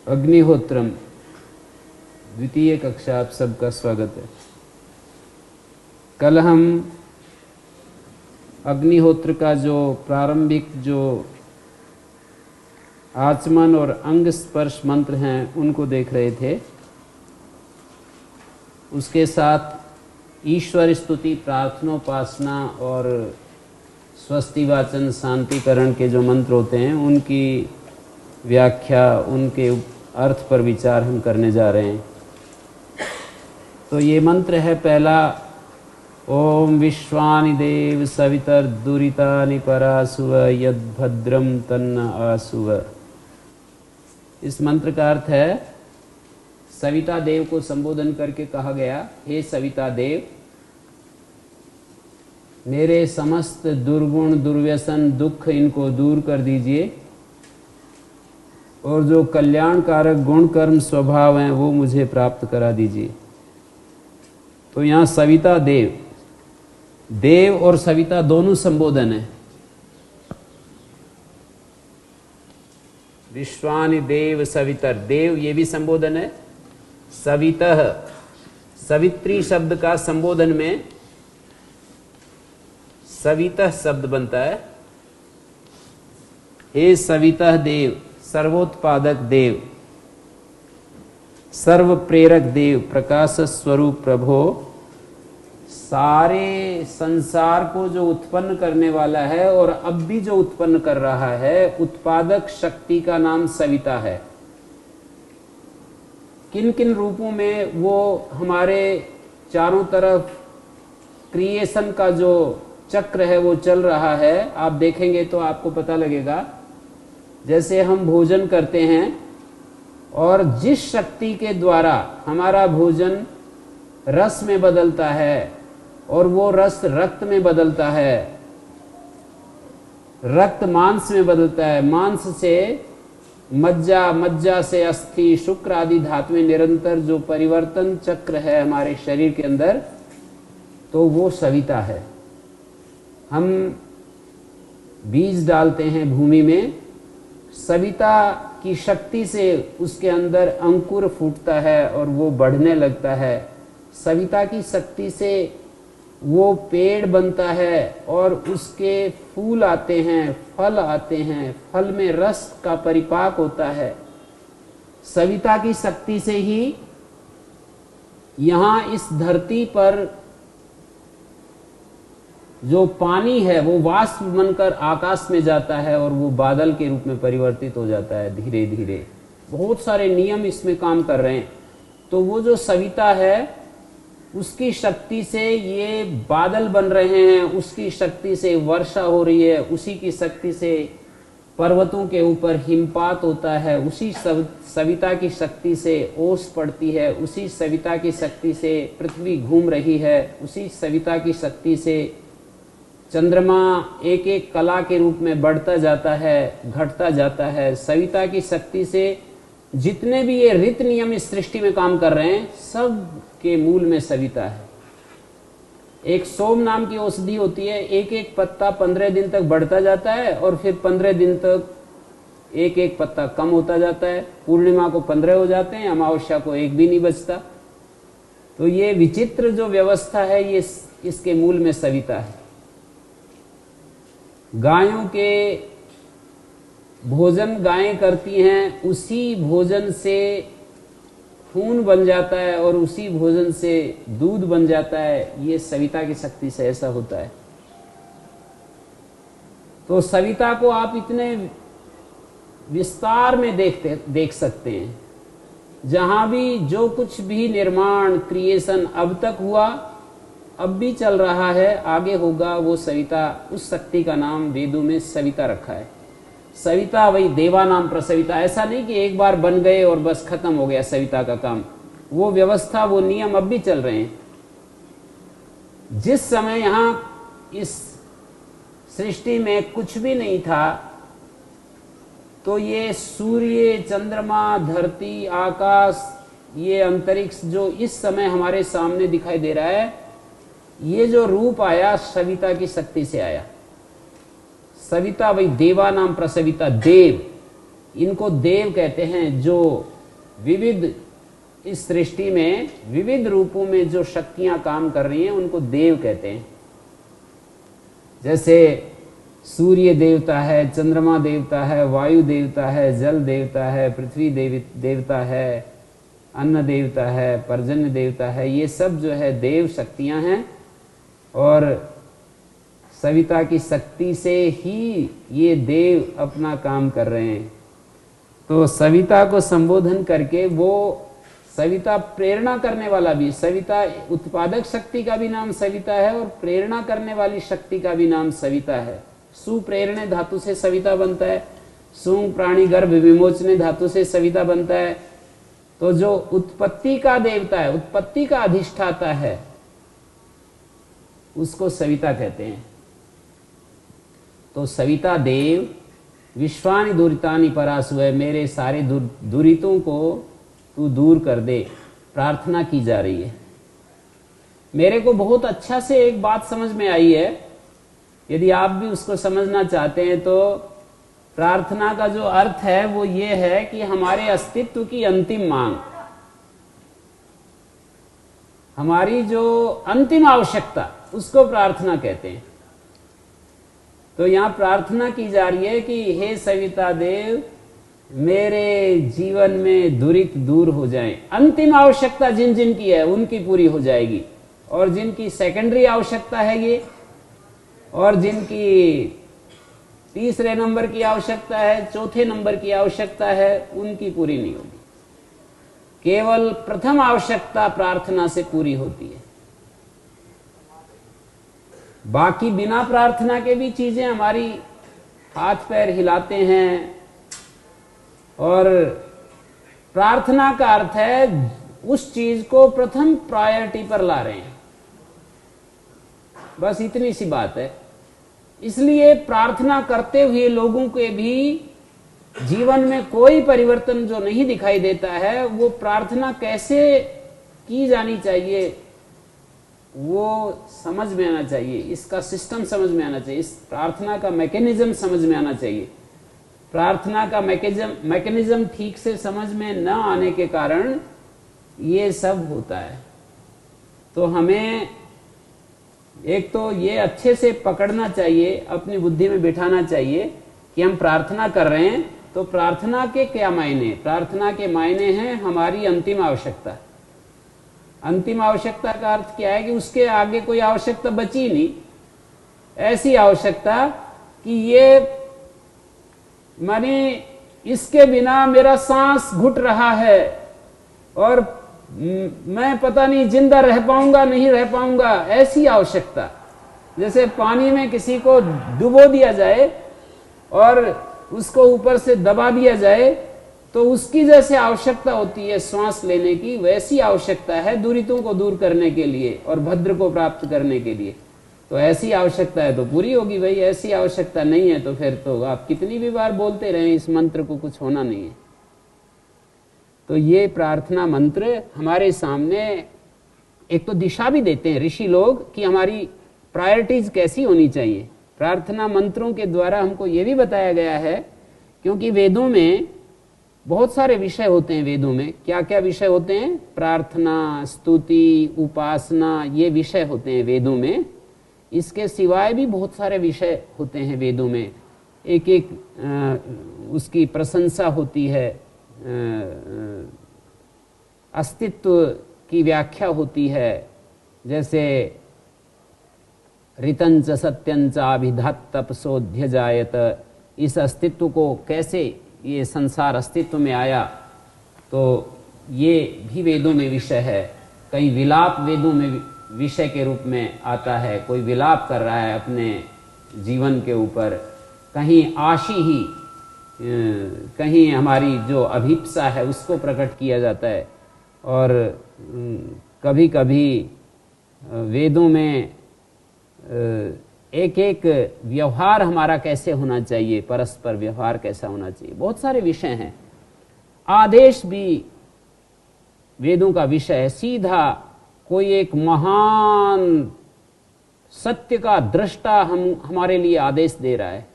अग्निहोत्रम द्वितीय कक्षा, आप सबका स्वागत है। कल हम अग्निहोत्र का जो प्रारंभिक जो आचमन और अंग स्पर्श मंत्र हैं उनको देख रहे थे। उसके साथ ईश्वर स्तुति, प्रार्थनोपासना और स्वस्ति वाचन शांतिकरण के जो मंत्र होते हैं उनकी व्याख्या, उनके अर्थ पर विचार हम करने जा रहे हैं। तो ये मंत्र है पहला, ओम विश्वानि देव सवितर दुरितानि परासुव यद्भद्रम तन्न आसुव। इस मंत्र का अर्थ है, सविता देव को संबोधन करके कहा गया, हे सविता देव, मेरे समस्त दुर्गुण दुर्व्यसन दुख इनको दूर कर दीजिए और जो कल्याणकारक गुण कर्म स्वभाव हैं वो मुझे प्राप्त करा दीजिए। तो यहाँ सविता देव, देव और सविता दोनों संबोधन है। विश्वानि देव सवितर, देव ये भी संबोधन है। सवितः, सवित्री शब्द का संबोधन में सवितः शब्द बनता है। हे सवितः देव, सर्वोत्पादक देव, सर्व प्रेरक देव, प्रकाश स्वरूप प्रभो, सारे संसार को जो उत्पन्न करने वाला है और अब भी जो उत्पन्न कर रहा है, उत्पादक शक्ति का नाम सविता है। किन किन रूपों में वो हमारे चारों तरफ क्रिएशन का जो चक्र है वो चल रहा है, आप देखेंगे तो आपको पता लगेगा। जैसे हम भोजन करते हैं और जिस शक्ति के द्वारा हमारा भोजन रस में बदलता है और वो रस रक्त में बदलता है, रक्त मांस में बदलता है, मांस से मज्जा, मज्जा से अस्थि, शुक्र आदि धातु में निरंतर जो परिवर्तन चक्र है हमारे शरीर के अंदर, तो वो सविता है। हम बीज डालते हैं भूमि में, सविता की शक्ति से उसके अंदर अंकुर फूटता है और वो बढ़ने लगता है। सविता की शक्ति से वो पेड़ बनता है और उसके फूल आते हैं, फल आते हैं, फल में रस का परिपाक होता है। सविता की शक्ति से ही यहाँ इस धरती पर जो पानी है वो वाष्प बनकर आकाश में जाता है और वो बादल के रूप में परिवर्तित हो जाता है धीरे धीरे। बहुत सारे नियम इसमें काम कर रहे हैं। तो वो जो सविता है उसकी शक्ति से ये बादल बन रहे हैं, उसकी शक्ति से वर्षा हो रही है, उसी की शक्ति से पर्वतों के ऊपर हिमपात होता है, उसी सविता की शक्ति से ओस पड़ती है, उसी सविता की शक्ति से पृथ्वी घूम रही है, उसी सविता की शक्ति से चंद्रमा एक एक कला के रूप में बढ़ता जाता है, घटता जाता है। सविता की शक्ति से जितने भी ये रीत नियम इस सृष्टि में काम कर रहे हैं, सब के मूल में सविता है। एक सोम नाम की औषधि होती है, एक एक पत्ता 15 दिन तक बढ़ता जाता है और फिर 15 दिन तक एक एक पत्ता कम होता जाता है। पूर्णिमा को 15 हो जाते हैं, अमावस्या को एक भी नहीं बचता। तो ये विचित्र जो व्यवस्था है, ये इसके मूल में सविता है। गायों के भोजन गायें करती हैं, उसी भोजन से खून बन जाता है और उसी भोजन से दूध बन जाता है। ये सविता की शक्ति से ऐसा होता है। तो सविता को आप इतने विस्तार में देख सकते हैं। जहां भी जो कुछ भी निर्माण, क्रिएशन अब तक हुआ, अब भी चल रहा है, आगे होगा, वो सविता, उस शक्ति का नाम वेदों में सविता रखा है। सविता वही देवा नाम प्रसविता। ऐसा नहीं कि एक बार बन गए और बस खत्म हो गया सविता का काम। वो व्यवस्था, वो नियम अब भी चल रहे हैं। जिस समय यहां इस सृष्टि में कुछ भी नहीं था, तो ये सूर्य, चंद्रमा, धरती, आकाश, ये अंतरिक्ष जो इस समय हमारे सामने दिखाई दे रहा है, ये जो रूप आया सविता की शक्ति से आया। सविता वही देवा नाम प्रसविता, देव, इनको देव कहते हैं जो विविध, इस सृष्टि में विविध रूपों में जो शक्तियां काम कर रही हैं उनको देव कहते हैं। जैसे सूर्य देवता है, चंद्रमा देवता है, वायु देवता है, जल देवता है, पृथ्वी देवता है, अन्न देवता है, पर्जन्य देवता है, ये सब जो है देव शक्तियां हैं। और सविता की शक्ति से ही ये देव अपना काम कर रहे हैं। तो सविता को संबोधन करके वो सविता प्रेरणा करने वाला भी, सविता उत्पादक शक्ति का भी नाम सविता है और प्रेरणा करने वाली शक्ति का भी नाम सविता है। सुप्रेरणे धातु से सविता बनता है, सूंग प्राणी गर्भ विमोचने धातु से सविता बनता है। तो जो उत्पत्ति का देवता है, उत्पत्ति का अधिष्ठाता है, उसको सविता कहते हैं। तो सविता देव विश्वानि दुरितानि परासुए, मेरे सारे दुरितों को तू दूर कर दे, प्रार्थना की जा रही है। मेरे को बहुत अच्छा से एक बात समझ में आई है, यदि आप भी उसको समझना चाहते हैं तो प्रार्थना का जो अर्थ है वो ये है कि हमारे अस्तित्व की अंतिम मांग, हमारी जो अंतिम आवश्यकता, उसको प्रार्थना कहते हैं। तो यहां प्रार्थना की जा रही है कि हे सविता देव, मेरे जीवन में दुरित दूर हो जाएं। अंतिम आवश्यकता जिन जिन की है उनकी पूरी हो जाएगी, और जिनकी सेकेंडरी आवश्यकता है ये, और जिनकी तीसरे नंबर की आवश्यकता है, चौथे नंबर की आवश्यकता है, उनकी पूरी नहीं होगी। केवल प्रथम आवश्यकता प्रार्थना से पूरी होती है। बाकी बिना प्रार्थना के भी चीजें हमारी हाथ पैर हिलाते हैं, और प्रार्थना का अर्थ है उस चीज को प्रथम प्रायोरिटी पर ला रहे हैं। बस इतनी सी बात है। इसलिए प्रार्थना करते हुए लोगों के भी जीवन में कोई परिवर्तन जो नहीं दिखाई देता है, वो प्रार्थना कैसे की जानी चाहिए वो समझ में आना चाहिए, इसका सिस्टम समझ में आना चाहिए, इस प्रार्थना का मैकेनिज्म समझ में आना चाहिए। प्रार्थना का मैकेनिज्म ठीक से समझ में न आने के कारण ये सब होता है। तो हमें एक तो ये अच्छे से पकड़ना चाहिए, अपनी बुद्धि में बिठाना चाहिए कि हम प्रार्थना कर रहे हैं तो प्रार्थना के क्या मायने। प्रार्थना के मायने हैं हमारी अंतिम आवश्यकता। अंतिम आवश्यकता का अर्थ क्या है कि उसके आगे कोई आवश्यकता बची नहीं, ऐसी आवश्यकता कि ये माने इसके बिना मेरा सांस घुट रहा है और मैं पता नहीं जिंदा रह पाऊंगा नहीं रह पाऊंगा, ऐसी आवश्यकता। जैसे पानी में किसी को डुबो दिया जाए और उसको ऊपर से दबा दिया जाए तो उसकी जैसे आवश्यकता होती है श्वास लेने की, वैसी आवश्यकता है दुरितों को दूर करने के लिए और भद्र को प्राप्त करने के लिए। तो ऐसी आवश्यकता है तो पूरी होगी भाई, ऐसी आवश्यकता नहीं है तो फिर तो आप कितनी भी बार बोलते रहें इस मंत्र को, कुछ होना नहीं है। तो ये प्रार्थना मंत्र हमारे सामने एक तो दिशा भी देते हैं ऋषि लोग कि हमारी प्रायोरिटीज कैसी होनी चाहिए। प्रार्थना मंत्रों के द्वारा हमको ये भी बताया गया है, क्योंकि वेदों में बहुत सारे विषय होते हैं। वेदों में क्या क्या विषय होते हैं? प्रार्थना, स्तुति, उपासना, ये विषय होते हैं वेदों में। इसके सिवाय भी बहुत सारे विषय होते हैं वेदों में। एक एक उसकी प्रशंसा होती है, अस्तित्व की व्याख्या होती है। जैसे ऋतंच सत्यंच अभिधात तपसोध्य जायत, इस अस्तित्व को कैसे ये संसार अस्तित्व में आया, तो ये भी वेदों में विषय है। कई विलाप वेदों में विषय के रूप में आता है, कोई विलाप कर रहा है अपने जीवन के ऊपर, कहीं आशी ही, कहीं हमारी जो अभिप्सा है उसको प्रकट किया जाता है। और कभी कभी वेदों में एक एक व्यवहार हमारा कैसे होना चाहिए, परस्पर व्यवहार कैसा होना चाहिए, बहुत सारे विषय हैं। आदेश भी वेदों का विषय है। सीधा कोई एक महान सत्य का दृष्टा हमारे लिए आदेश दे रहा है,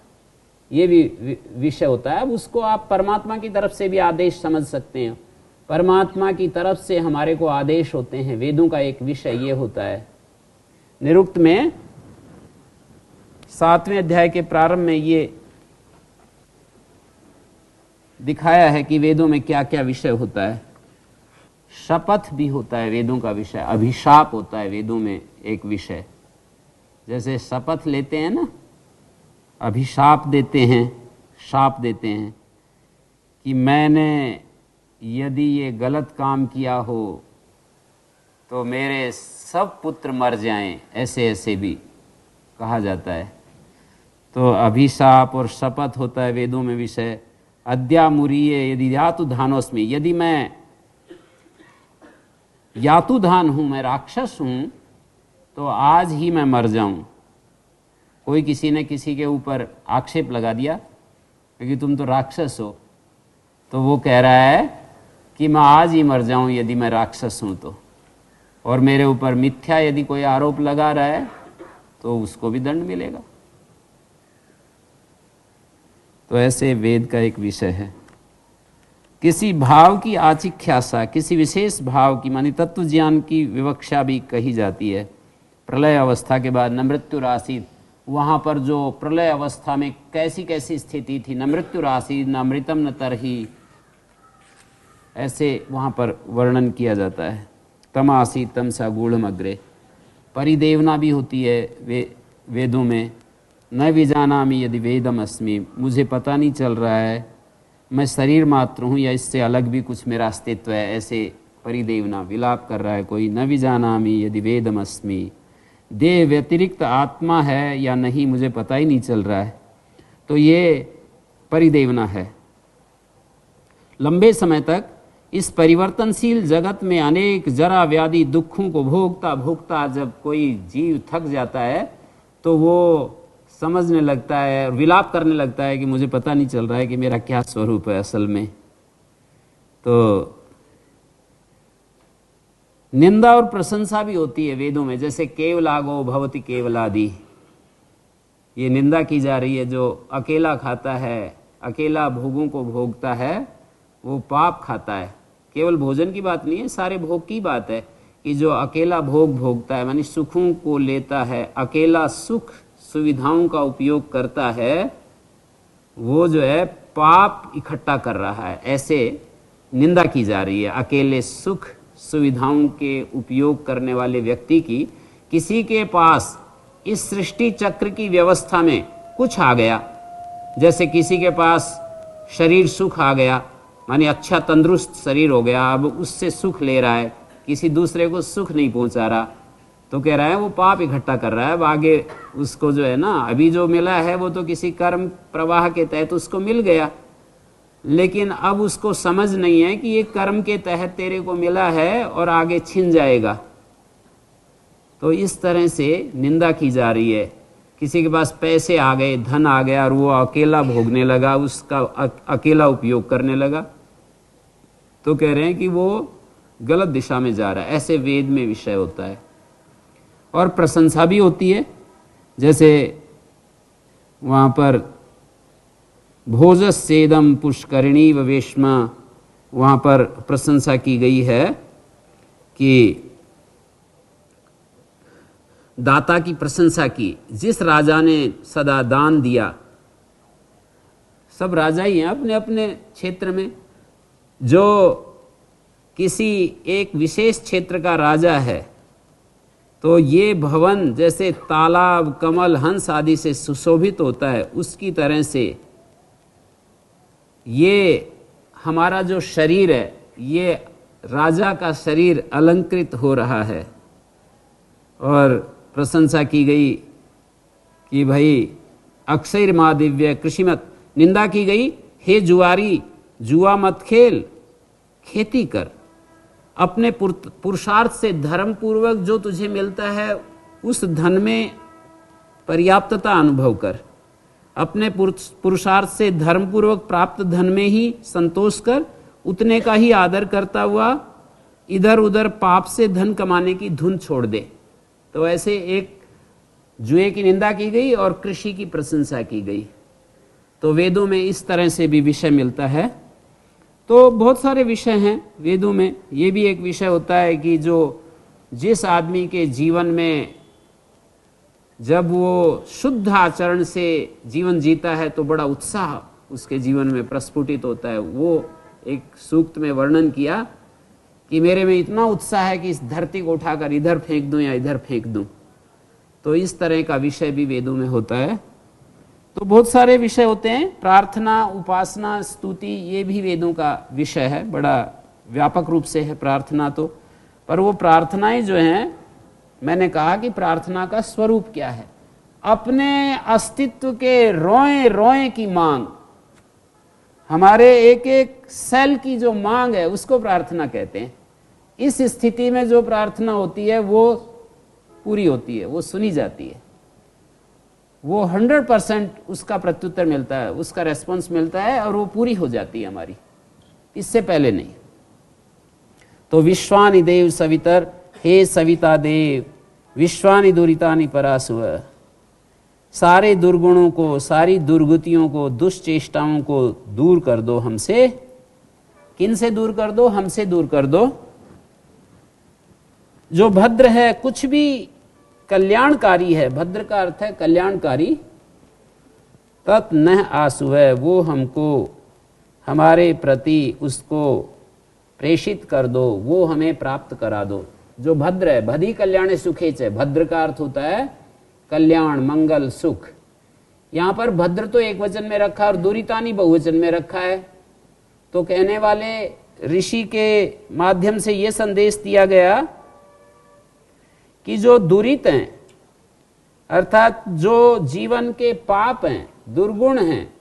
ये भी विषय होता है। अब उसको आप परमात्मा की तरफ से भी आदेश समझ सकते हैं, परमात्मा की तरफ से हमारे को आदेश होते हैं। वेदों का एक विषय ये होता है। निरुक्त में 7वें अध्याय के प्रारंभ में ये दिखाया है कि वेदों में क्या क्या विषय होता है। शपथ भी होता है वेदों का विषय, अभिशाप होता है वेदों में एक विषय। जैसे शपथ लेते हैं ना, अभिशाप देते हैं, शाप देते हैं कि मैंने यदि ये गलत काम किया हो तो मेरे सब पुत्र मर जाएं, ऐसे ऐसे भी कहा जाता है। तो अभिशाप और शपथ होता है वेदों में विषय। अद्यामुरीय यदि यातुधानोस्मि, यदि मैं यातुधान हूं, मैं राक्षस हूं, तो आज ही मैं मर जाऊं। कोई किसी ने किसी के ऊपर आक्षेप लगा दिया क्योंकि तुम तो राक्षस हो, तो वो कह रहा है कि मैं आज ही मर जाऊं यदि मैं राक्षस हूं तो। और मेरे ऊपर मिथ्या यदि कोई आरोप लगा रहा है तो उसको भी दंड मिलेगा। तो ऐसे वेद का एक विषय है। किसी भाव की आचिख्यासा, किसी विशेष भाव की, मानी तत्व ज्ञान की विवक्षा भी कही जाती है। प्रलय अवस्था के बाद न मृत्यु राशि, वहाँ पर जो प्रलय अवस्था में कैसी कैसी स्थिति थी, न मृत्यु राशि न अमृतम न तरही, ऐसे वहाँ पर वर्णन किया जाता है। तम आसी तम सा गूढ़म अग्रे। परिदेवना भी होती है वेदों में। न विजानामि यदि वेदम अस्मि, मुझे पता नहीं चल रहा है मैं शरीर मात्र हूँ या इससे अलग भी कुछ मेरा अस्तित्व है, ऐसे परिदेवना, विलाप कर रहा है कोई। न विजानामि यदि वेदम अस्मि, देह व्यतिरिक्त आत्मा है या नहीं मुझे पता ही नहीं चल रहा है। तो ये परिदेवना है। लंबे समय तक इस परिवर्तनशील जगत में अनेक जरा व्याधि दुखों को भोगता भोगता जब कोई जीव थक जाता है तो वो समझने लगता है और विलाप करने लगता है कि मुझे पता नहीं चल रहा है कि मेरा क्या स्वरूप है असल में। तो निंदा और प्रशंसा भी होती है वेदों में। जैसे केवलागो भवति केवलादि, ये निंदा की जा रही है। जो अकेला खाता है, अकेला भोगों को भोगता है, वो पाप खाता है। केवल भोजन की बात नहीं है, सारे भोग की बात है कि जो अकेला भोग भोगता है, मानी सुखों को लेता है, अकेला सुख सुविधाओं का उपयोग करता है, वो जो है पाप इकट्ठा कर रहा है। ऐसे निंदा की जा रही है अकेले सुख सुविधाओं के उपयोग करने वाले व्यक्ति की। किसी के पास इस सृष्टि चक्र की व्यवस्था में कुछ आ गया, जैसे किसी के पास शरीर सुख आ गया, माने अच्छा तंदुरुस्त शरीर हो गया, अब उससे सुख ले रहा है, किसी दूसरे को सुख नहीं पहुंचा रहा, तो कह रहा है वो पाप इकट्ठा कर रहा है। अब आगे उसको जो है ना, अभी जो मिला है वो तो किसी कर्म प्रवाह के तहत उसको मिल गया, लेकिन अब उसको समझ नहीं है कि ये कर्म के तहत तेरे को मिला है और आगे छिन जाएगा। तो इस तरह से निंदा की जा रही है। किसी के पास पैसे आ गए, धन आ गया और वो अकेला भोगने लगा, उसका अकेला उपयोग करने लगा, तो कह रहे हैं कि वो गलत दिशा में जा रहा है। ऐसे वेद में विषय होता है। और प्रशंसा भी होती है। जैसे वहाँ पर भोजस्येदम पुष्करिणी वेश्मा, वहाँ पर प्रशंसा की गई है कि दाता की प्रशंसा की। जिस राजा ने सदा दान दिया, सब राजा ही हैं अपने अपने क्षेत्र में, जो किसी एक विशेष क्षेत्र का राजा है तो ये भवन जैसे तालाब कमल हंस आदि से सुशोभित होता है, उसकी तरह से ये हमारा जो शरीर है, ये राजा का शरीर अलंकृत हो रहा है। और प्रशंसा की गई कि भाई अक्षय माँ दिव्य कृषि मत, निंदा की गई हे जुआरी जुआ मत खेल, खेती कर, अपने पुरुषार्थ से धर्म पूर्वक जो तुझे मिलता है उस धन में पर्याप्तता अनुभव कर, अपने पुरुषार्थ से धर्म पूर्वक प्राप्त धन में ही संतोष कर, उतने का ही आदर करता हुआ इधर उधर पाप से धन कमाने की धुन छोड़ दे। तो ऐसे एक जुए की निंदा की गई और कृषि की प्रशंसा की गई। तो वेदों में इस तरह से भी विषय मिलता है। तो बहुत सारे विषय हैं वेदों में। ये भी एक विषय होता है कि जिस आदमी के जीवन में जब वो शुद्ध आचरण से जीवन जीता है तो बड़ा उत्साह उसके जीवन में प्रस्फुटित होता है। वो एक सूक्त में वर्णन किया कि मेरे में इतना उत्साह है कि इस धरती को उठाकर इधर फेंक दूं या इधर फेंक दूं। तो इस तरह का विषय भी वेदों में होता है। तो बहुत सारे विषय होते हैं। प्रार्थना, उपासना, स्तुति, ये भी वेदों का विषय है। बड़ा व्यापक रूप से है प्रार्थना तो। पर वो प्रार्थनाएं जो हैं, मैंने कहा कि प्रार्थना का स्वरूप क्या है? अपने अस्तित्व के रोए रोए की मांग, हमारे एक एक सेल की जो मांग है उसको प्रार्थना कहते हैं। इस स्थिति में जो प्रार्थना होती है वो पूरी होती है, वो सुनी जाती है, वो 100% उसका प्रत्युत्तर मिलता है, उसका रेस्पॉन्स मिलता है और वो पूरी हो जाती है हमारी, इससे पहले नहीं। तो विश्वानि देव सवितर, हे सविता देव, विश्वानि दुरितानि परासुव, सारे दुर्गुणों को, सारी दुर्गतियों को, दुष्चेष्टाओं को दूर कर दो हमसे। किन से दूर कर दो? हमसे दूर कर दो। जो भद्र है, कुछ भी कल्याणकारी है, भद्र का अर्थ है कल्याणकारी, तत् न आसु है, वो हमको, हमारे प्रति उसको प्रेषित कर दो, वो हमें प्राप्त करा दो। जो भद्र है, भदी कल्याणे सुखे च, भद्र का अर्थ होता है कल्याण, मंगल, सुख। यहां पर भद्र तो एक वचन में रखा और दुरितानि बहुवचन में रखा है। तो कहने वाले ऋषि के माध्यम से यह संदेश दिया गया कि जो दुरित हैं, अर्थात जो जीवन के पाप हैं, दुर्गुण हैं,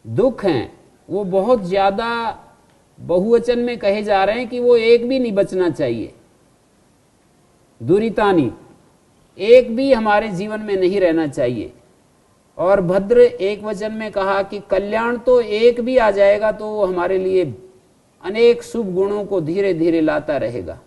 दुख हैं, वो बहुत ज्यादा बहुवचन में कहे जा रहे हैं कि वो एक भी नहीं बचना चाहिए। दुरितानि, एक भी हमारे जीवन में नहीं रहना चाहिए। और भद्र एक वचन में कहा कि कल्याण तो एक भी आ जाएगा तो वो हमारे लिए अनेक शुभ गुणों को धीरे धीरे लाता रहेगा।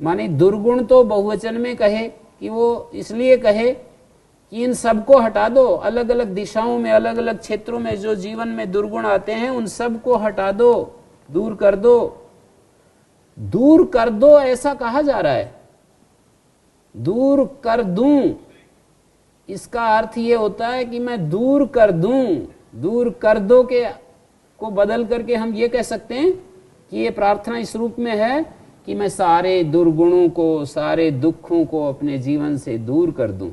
माने दुर्गुण तो बहुवचन में कहे कि वो इसलिए कहे कि इन सबको हटा दो, अलग अलग दिशाओं में, अलग अलग क्षेत्रों में जो जीवन में दुर्गुण आते हैं उन सबको हटा दो, दूर कर दो। दूर कर दो ऐसा कहा जा रहा है, दूर कर दूं, इसका अर्थ ये होता है कि मैं दूर कर दूं। दूर कर दो के को बदल करके हम ये कह सकते हैं कि ये प्रार्थना इस रूप में है कि मैं सारे दुर्गुणों को, सारे दुखों को अपने जीवन से दूर कर दूं।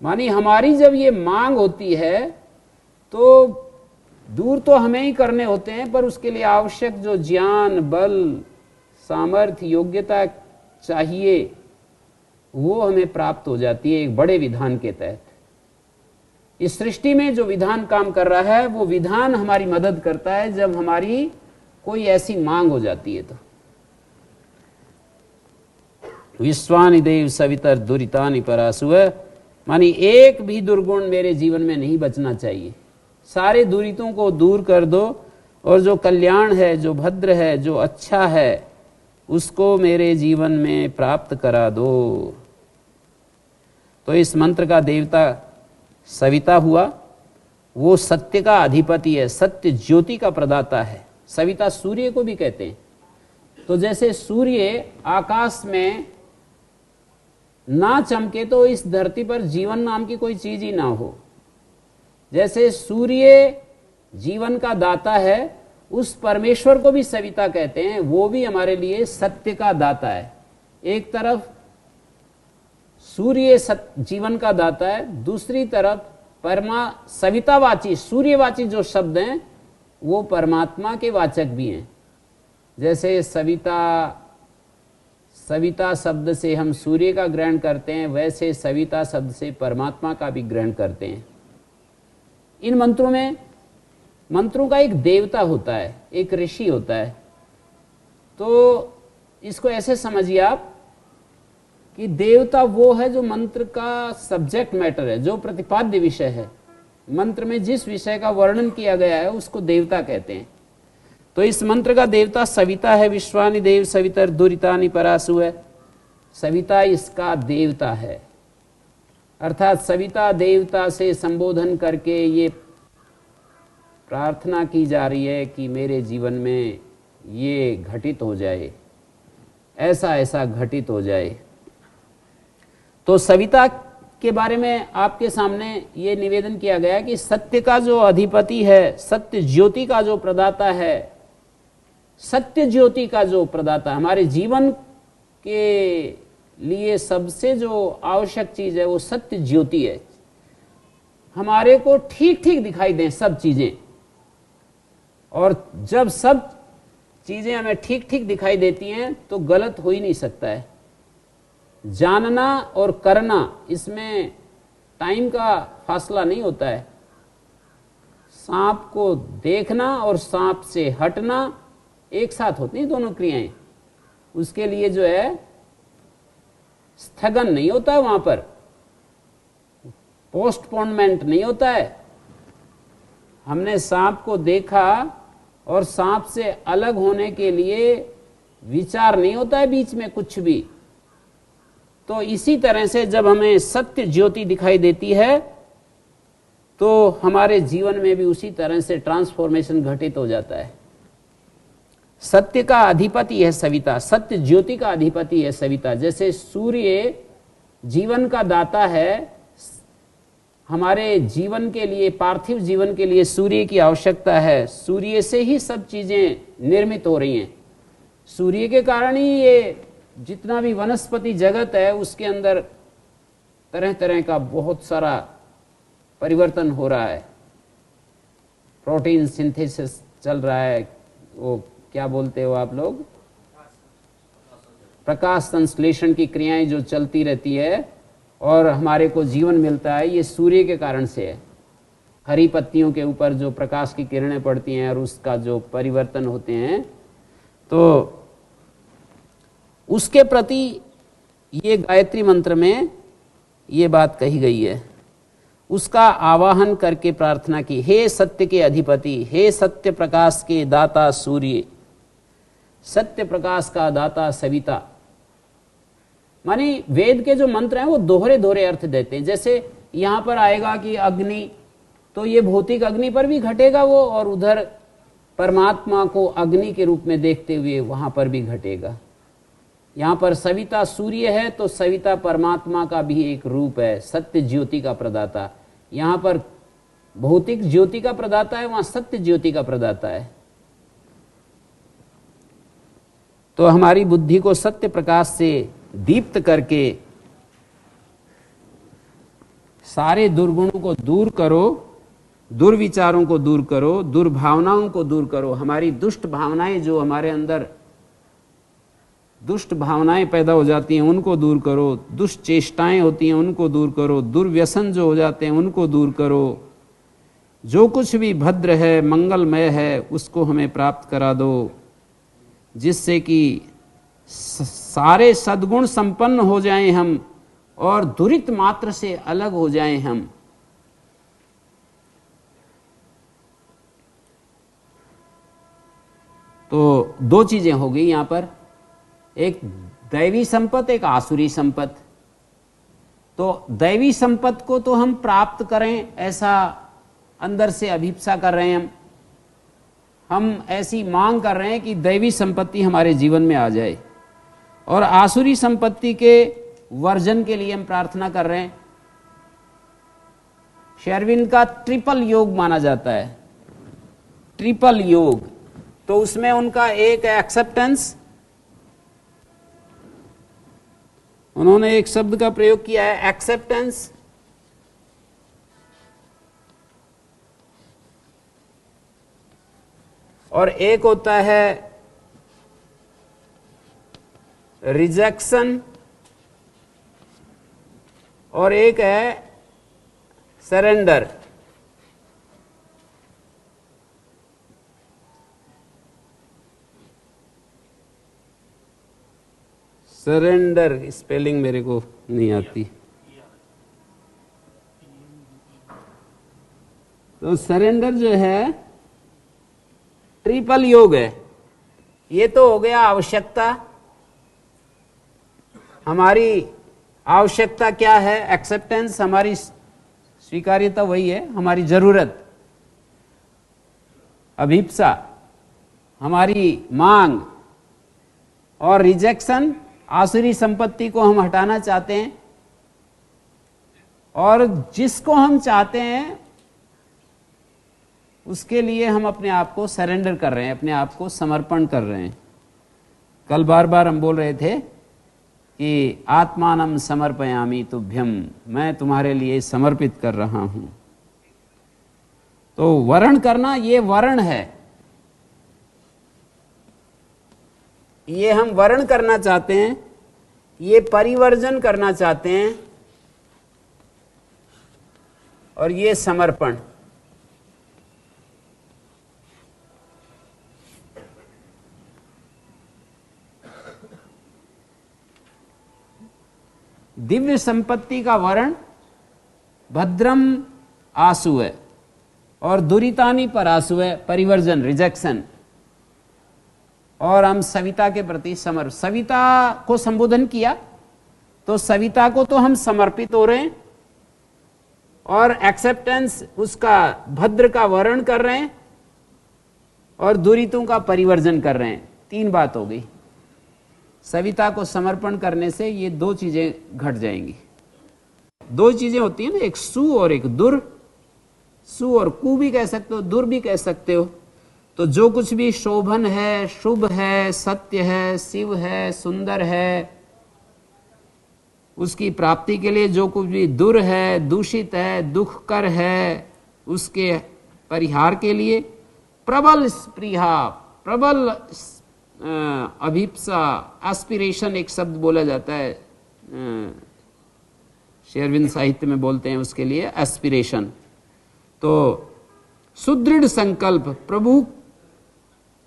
मानी हमारी जब ये मांग होती है तो दूर तो हमें ही करने होते हैं, पर उसके लिए आवश्यक जो ज्ञान, बल, सामर्थ्य, योग्यता चाहिए वो हमें प्राप्त हो जाती है एक बड़े विधान के तहत। इस सृष्टि में जो विधान काम कर रहा है वो विधान हमारी मदद करता है जब हमारी कोई ऐसी मांग हो जाती है। तो विश्वानि देव सवितर दुरितानि परासुव, मानी एक भी दुर्गुण मेरे जीवन में नहीं बचना चाहिए। सारे दुरितों को दूर कर दो और जो कल्याण है, जो भद्र है, जो अच्छा है, उसको मेरे जीवन में प्राप्त करा दो। तो इस मंत्र का देवता सविता हुआ, वो सत्य का अधिपति है, सत्य ज्योति का प्रदाता है। सविता सूर्य को भी कहते हैं। तो जैसे सूर्य आकाश में ना चमके तो इस धरती पर जीवन नाम की कोई चीज ही ना हो। जैसे सूर्य जीवन का दाता है, उस परमेश्वर को भी सविता कहते हैं। वो भी हमारे लिए सत्य का दाता है। एक तरफ सूर्य जीवन का दाता है, दूसरी तरफ सवितावाची, सूर्यवाची जो शब्द हैं वो परमात्मा के वाचक भी हैं। जैसे सविता शब्द से हम सूर्य का ग्रहण करते हैं, वैसे सविता शब्द से परमात्मा का भी ग्रहण करते हैं। इन मंत्रों में, मंत्रों का एक देवता होता है, एक ऋषि होता है। तो इसको ऐसे समझिए आप कि देवता वो है जो मंत्र का सब्जेक्ट मैटर है, जो प्रतिपाद्य विषय है। मंत्र में जिस विषय का वर्णन किया गया है उसको देवता कहते हैं। तो इस मंत्र का देवता सविता है। विश्वानि देव सवितर दुरितानि परासु है। सविता इसका देवता है, अर्थात सविता देवता से संबोधन करके ये प्रार्थना की जा रही है कि मेरे जीवन में ये घटित हो जाए, ऐसा ऐसा घटित हो जाए। तो सविता के बारे में आपके सामने ये निवेदन किया गया कि सत्य का जो अधिपति है, सत्य ज्योति का जो प्रदाता है, सत्य ज्योति का जो प्रदाता, हमारे जीवन के लिए सबसे जो आवश्यक चीज है वो सत्य ज्योति है। हमारे को ठीक ठीक दिखाई दें सब चीजें, और जब सब चीजें हमें ठीक ठीक दिखाई देती हैं तो गलत हो ही नहीं सकता है। जानना और करना, इसमें टाइम का फासला नहीं होता है। सांप को देखना और सांप से हटना एक साथ होती हैं दोनों क्रियाएं। उसके लिए जो है स्थगन नहीं होता है, वहां पर पोस्टपोनमेंट नहीं होता है। हमने सांप को देखा और सांप से अलग होने के लिए विचार नहीं होता है बीच में कुछ भी। तो इसी तरह से जब हमें सत्य ज्योति दिखाई देती है तो हमारे जीवन में भी उसी तरह से ट्रांसफॉर्मेशन घटित हो जाता है। सत्य का अधिपति है सविता, सत्य ज्योति का अधिपति है सविता। जैसे सूर्य जीवन का दाता है, हमारे जीवन के लिए, पार्थिव जीवन के लिए सूर्य की आवश्यकता है। सूर्य से ही सब चीजें निर्मित हो रही हैं। सूर्य के कारण ही ये जितना भी वनस्पति जगत है उसके अंदर तरह तरह का बहुत सारा परिवर्तन हो रहा है। प्रोटीन सिंथेसिस चल रहा है, वो क्या बोलते हो आप लोग, प्रकाश संश्लेषण की क्रियाएं जो चलती रहती है और हमारे को जीवन मिलता है, ये सूर्य के कारण से है। हरी पत्तियों के ऊपर जो प्रकाश की किरणें पड़ती हैं और उसका जो परिवर्तन होते हैं, तो उसके प्रति ये गायत्री मंत्र में ये बात कही गई है। उसका आवाहन करके प्रार्थना की, हे सत्य के अधिपति, हे सत्य प्रकाश के दाता सूर्य, सत्य प्रकाश का दाता सविता। मानी वेद के जो मंत्र हैं वो दोहरे दोहरे अर्थ देते हैं। जैसे यहां पर आएगा कि अग्नि, तो ये भौतिक अग्नि पर भी घटेगा वो, और उधर परमात्मा को अग्नि के रूप में देखते हुए वहां पर भी घटेगा। यहां पर सविता सूर्य है तो सविता परमात्मा का भी एक रूप है, सत्य ज्योति का प्रदाता। यहां पर भौतिक ज्योति का प्रदाता है, वहां सत्य ज्योति का प्रदाता है। तो हमारी बुद्धि को सत्य प्रकाश से दीप्त करके सारे दुर्गुणों को दूर करो, दुर्विचारों को दूर करो, दुर्भावनाओं को दूर करो। हमारी दुष्ट भावनाएं, जो हमारे अंदर दुष्ट भावनाएं पैदा हो जाती हैं उनको दूर करो, दुष्ट चेष्टाएं होती हैं उनको दूर करो, दुर्व्यसन जो हो जाते हैं उनको दूर करो। जो कुछ भी भद्र है, मंगलमय है, उसको हमें प्राप्त करा दो, जिससे कि सारे सद्गुण संपन्न हो जाएं हम और दुरित मात्र से अलग हो जाएं हम। तो दो चीजें हो गई यहां पर, एक दैवी संपत्ति, एक आसुरी संपत्ति। तो दैवी संपत्ति को तो हम प्राप्त करें ऐसा अंदर से अभिप्सा कर रहे हैं, हम ऐसी मांग कर रहे हैं कि दैवी संपत्ति हमारे जीवन में आ जाए। और आसुरी संपत्ति के वर्जन के लिए हम प्रार्थना कर रहे हैं। शेरविन का ट्रिपल योग माना जाता है, ट्रिपल योग। तो उसमें उनका एक एक्सेप्टेंस, उन्होंने एक शब्द का प्रयोग किया है एक्सेप्टेंस, और एक होता है रिजेक्शन, और एक है सरेंडर। सरेंडर स्पेलिंग मेरे को नहीं आती, तो सरेंडर जो है ट्रिपल योग है। ये तो हो गया आवश्यकता। हमारी आवश्यकता क्या है? एक्सेप्टेंस, हमारी स्वीकार्यता वही है, हमारी जरूरत। अभिप्सा, हमारी मांग और रिजेक्शन, आसुरी संपत्ति को हम हटाना चाहते हैं, और जिसको हम चाहते हैं उसके लिए हम अपने आप को सरेंडर कर रहे हैं, अपने आप को समर्पण कर रहे हैं। कल बार बार हम बोल रहे थे कि आत्मानम समर्पयामि तुभ्यम, मैं तुम्हारे लिए समर्पित कर रहा हूं। तो वरण करना, ये वरण है, ये हम वरण करना चाहते हैं, ये परिवर्जन करना चाहते हैं, और ये समर्पण। दिव्य संपत्ति का वर्ण भद्रम आसु है, और दुरितानि पर आसु है, परिवर्जन, रिजेक्शन। और हम सविता के प्रति सविता को संबोधन किया, तो सविता को तो हम समर्पित हो रहे हैं और एक्सेप्टेंस, उसका भद्र का वर्ण कर रहे हैं, और दुरितों का परिवर्जन कर रहे हैं। 3 बात हो गई। सविता को समर्पण करने से ये 2 चीजें घट जाएंगी। 2 चीजें होती हैं ना, एक सु और एक दुर। सु और कु भी कह सकते हो, दुर भी कह सकते हो। तो जो कुछ भी शोभन है, शुभ है, सत्य है, शिव है, सुंदर है, उसकी प्राप्ति के लिए जो कुछ भी दुर है, दूषित है, दुखकर है, उसके परिहार के लिए प्रबल स्पृहा, प्रबल अभिप्सा, एस्पिरेशन एक शब्द बोला जाता है, शेरविन साहित्य में बोलते हैं उसके लिए एस्पिरेशन। तो सुदृढ़ संकल्प,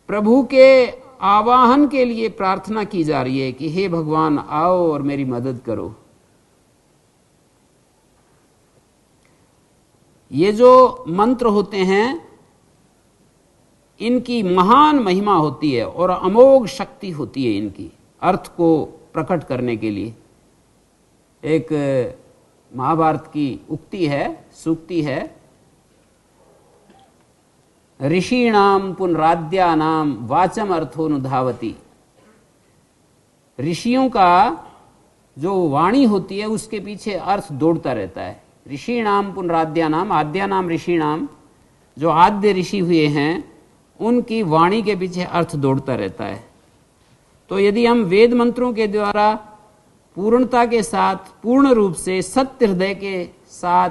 प्रभु के आवाहन के लिए प्रार्थना की जा रही है कि हे भगवान आओ और मेरी मदद करो। ये जो मंत्र होते हैं इनकी महान महिमा होती है और अमोघ शक्ति होती है इनकी अर्थ को प्रकट करने के लिए। एक महाभारत की उक्ति है, सूक्ति है, ऋषीणाम पुनराद्यानाम वाचम अर्थोनुधावती। ऋषियों का जो वाणी होती है उसके पीछे अर्थ दौड़ता रहता है। ऋषीणाम पुनराद्यानाम, आद्यानाम ऋषीणाम, जो आद्य ऋषि हुए हैं उनकी वाणी के पीछे अर्थ दौड़ता रहता है। तो यदि हम वेद मंत्रों के द्वारा पूर्णता के साथ, पूर्ण रूप से, सत्य हृदय के साथ,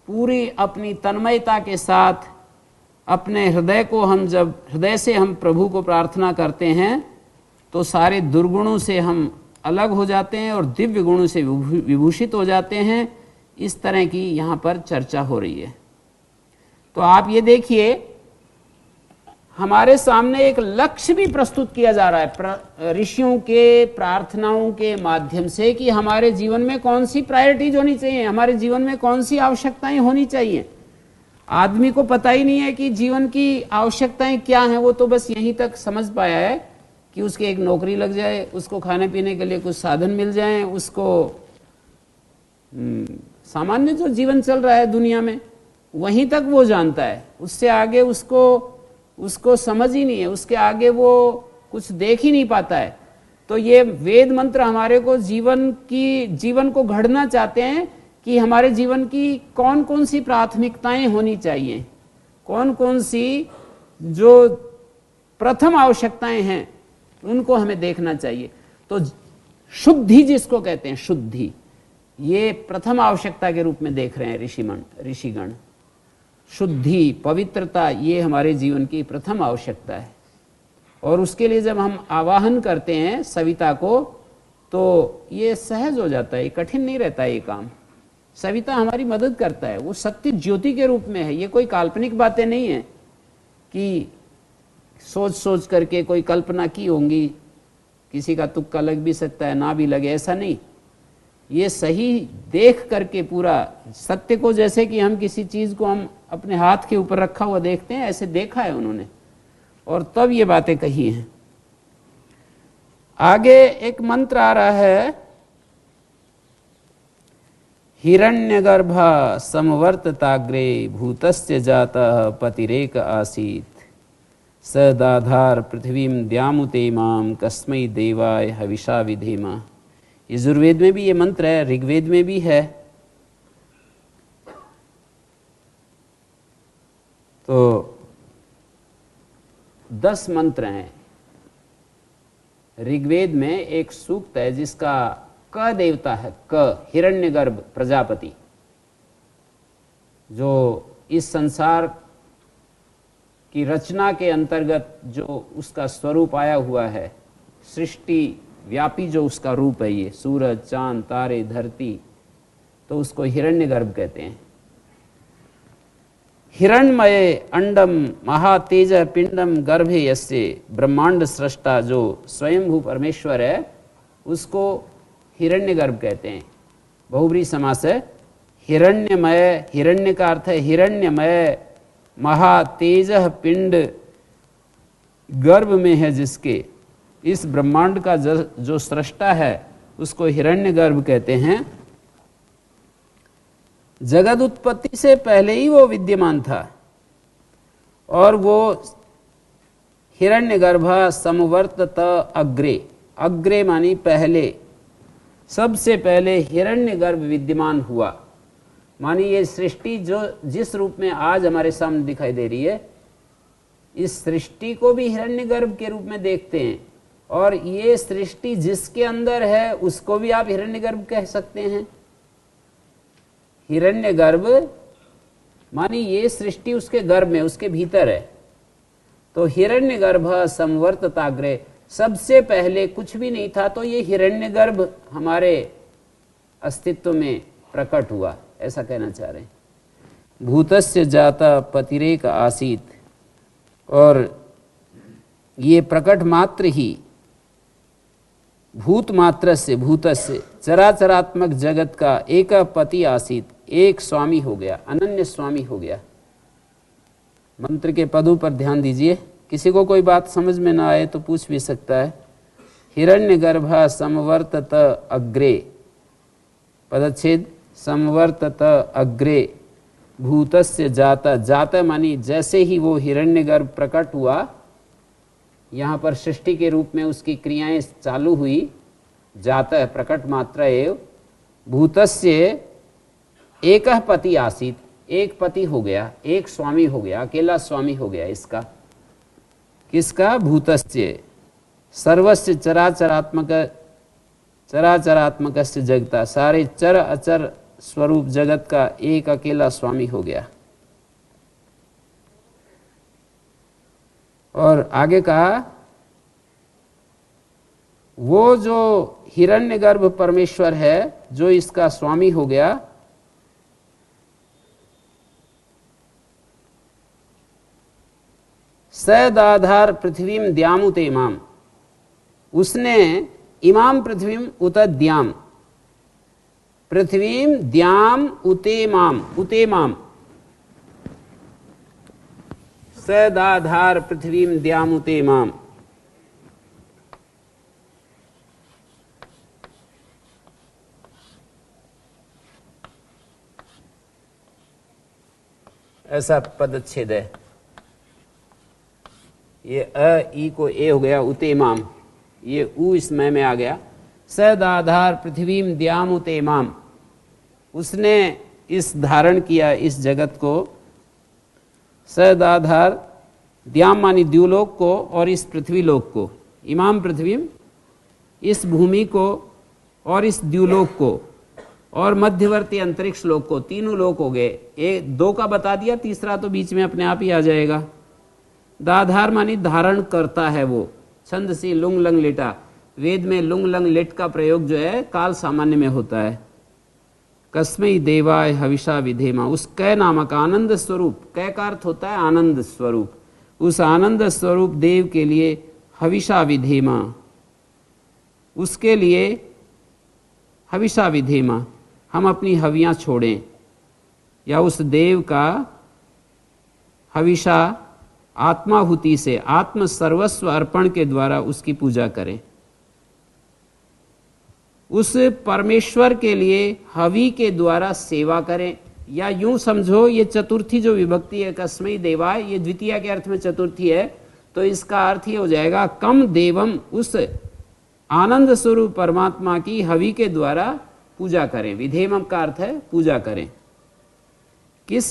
पूरी अपनी तन्मयता के साथ अपने हृदय को हम जब हृदय से हम प्रभु को प्रार्थना करते हैं तो सारे दुर्गुणों से हम अलग हो जाते हैं और दिव्य गुणों से विभूषित हो जाते हैं। इस तरह की यहाँ पर चर्चा हो रही है। तो आप ये देखिए, हमारे सामने एक लक्ष्य भी प्रस्तुत किया जा रहा है ऋषियों के प्रार्थनाओं के माध्यम से कि हमारे जीवन में कौन सी प्रायोरिटीज होनी चाहिए, हमारे जीवन में कौन सी आवश्यकताएं होनी चाहिए। आदमी को पता ही नहीं है कि जीवन की आवश्यकताएं क्या हैं। वो तो बस यहीं तक समझ पाया है कि उसकी एक नौकरी लग जाए, उसको खाने पीने के लिए कुछ साधन मिल जाए, उसको सामान्य जो जीवन चल रहा है दुनिया में वहीं तक वो जानता है। उससे आगे उसको समझ ही नहीं है, उसके आगे वो कुछ देख ही नहीं पाता है। तो ये वेद मंत्र हमारे को जीवन को गढ़ना चाहते हैं कि हमारे जीवन की कौन कौन सी प्राथमिकताएं होनी चाहिए, कौन कौन सी जो प्रथम आवश्यकताएं हैं उनको हमें देखना चाहिए। तो शुद्धि जिसको कहते हैं, शुद्धि, ये प्रथम आवश्यकता के रूप में देख रहे हैं ऋषिगण। शुद्धि, पवित्रता, ये हमारे जीवन की प्रथम आवश्यकता है। और उसके लिए जब हम आवाहन करते हैं सविता को तो ये सहज हो जाता है, कठिन नहीं रहता है ये काम। सविता हमारी मदद करता है, वो सत्य ज्योति के रूप में है। ये कोई काल्पनिक बातें नहीं है कि सोच सोच करके कोई कल्पना की होंगी, किसी का तुक्का लग भी सकता है, ना भी लगे, ऐसा नहीं। ये सही देख करके पूरा सत्य को, जैसे कि हम किसी चीज को हम अपने हाथ के ऊपर रखा हुआ देखते हैं, ऐसे देखा है उन्होंने और तब ये बातें कही हैं। आगे एक मंत्र आ रहा है, हिरण्यगर्भ समवर्तताग्रे भूतस्य जातः पतिरेक आसीत् सदाधार पृथ्वीं द्यामुते माम कस्मै देवाय हविषा विधेम। यजुर्वेद में भी ये मंत्र है, ऋग्वेद में भी है। तो 10 मंत्र हैं। ऋग्वेद में एक सूक्त है जिसका क देवता है, क हिरण्यगर्भ प्रजापति, जो इस संसार की रचना के अंतर्गत जो उसका स्वरूप आया हुआ है, सृष्टि व्यापी जो उसका रूप है, ये सूरज चांद तारे धरती, तो उसको हिरण्यगर्भ कहते हैं। हिरण्मय अंडम महातेज पिंडम गर्भे यस्य, ब्रह्मांड सृष्टा जो स्वयंभू परमेश्वर है उसको हिरण्यगर्भ कहते हैं। बहुब्रीहि समास है। हिरण्यमय, हिरण्य का अर्थ है हिरण्यमय, महातेज पिंड गर्भ में है जिसके, इस ब्रह्मांड का जो सृष्टा है उसको हिरण्यगर्भ कहते हैं। जगत उत्पत्ति से पहले ही वो विद्यमान था और वो हिरण्यगर्भ समवर्तत अग्रे, अग्रे मानी पहले, सबसे पहले हिरण्यगर्भ विद्यमान हुआ। मानी ये सृष्टि जो जिस रूप में आज हमारे सामने दिखाई दे रही है, इस सृष्टि को भी हिरण्यगर्भ के रूप में देखते हैं, और ये सृष्टि जिसके अंदर है उसको भी आप हिरण्यगर्भ कह सकते हैं। हिरण्यगर्भ मानी ये सृष्टि उसके गर्भ में, उसके भीतर है। तो हिरण्यगर्भ संवर्तताग्रे, सबसे पहले कुछ भी नहीं था तो ये हिरण्यगर्भ हमारे अस्तित्व में प्रकट हुआ, ऐसा कहना चाह रहे हैं। भूतस्य जाता पतिरेक आसीत, और ये प्रकट मात्र ही भूत मात्र से, भूतस्य चराचरात्मक जगत का एक पति आसीत, एक स्वामी हो गया, अनन्य स्वामी हो गया। मंत्र के पदों पर ध्यान दीजिए, किसी को कोई बात समझ में ना आए तो पूछ भी सकता है। हिरण्यगर्भ समवर्तत अग्रे, पदच्छेद समवर्तत अग्रे भूतस्य जाता, जाता मानी जैसे ही वो हिरण्यगर्भ प्रकट हुआ, यहाँ पर सृष्टि के रूप में उसकी क्रियाएं चालू हुई, जाता है प्रकट मात्रा एव, भूतस्य एक पति आसीत, एक पति हो गया, एक स्वामी हो गया, अकेला स्वामी हो गया इसका। किसका? भूतस्य सर्वस्य चराचरात्मक, चराचरात्मक जगता, सारे चर अचर स्वरूप जगत का एक अकेला स्वामी हो गया। और आगे कहा, वो जो हिरण्यगर्भ परमेश्वर है जो इसका स्वामी हो गया, सदाधार पृथ्वीम द्यामुते इमाम, उसने इमाम पृथ्वीम उत द्याम, पृथ्वीम द्याम उतेमाम, उतेमाम सदाधार पृथ्वीम द्यामुतेमाम। ऐसा पदच्छेद है। ये अ ई को ए हो गया, उतेमाम, ये उ इसमें में आ गया। सदाधार पृथ्वीम द्याम उतेमाम, उसने इस धारण किया इस जगत को, सदाधार द्याम मानी द्युलोक को और इस पृथ्वीलोक को, इमाम पृथ्वीम इस भूमि को और इस द्युलोक को और मध्यवर्ती अंतरिक्ष लोक को, तीनों लोक हो गए। एक दो का बता दिया, तीसरा तो बीच में अपने आप ही आ जाएगा। दाधार मानी धारण करता है वो, छंद सी लुंग लंग लिटा, वेद में लुंग लंग लिट का प्रयोग जो है काल सामान्य में होता है। कस्मै देवाय हविषा विधेमा, उस कै नामक आनंद स्वरूप, कै का अर्थ होता है आनंद स्वरूप, उस आनंद स्वरूप देव के लिए हविषा विधेमा, उसके लिए हविषा विधेमा, हम अपनी हवियां छोड़ें, या उस देव का हविषा आत्माहुति से, आत्म सर्वस्व अर्पण के द्वारा उसकी पूजा करें। उस परमेश्वर के लिए हवि के द्वारा सेवा करें, या यूं समझो ये चतुर्थी जो विभक्ति है कस्मै देवाय, ये द्वितीय के अर्थ में चतुर्थी है, तो इसका अर्थ ये हो जाएगा कम देवम, उस आनंद स्वरूप परमात्मा की हवि के द्वारा पूजा करें। विधेयम का अर्थ है पूजा करें। किस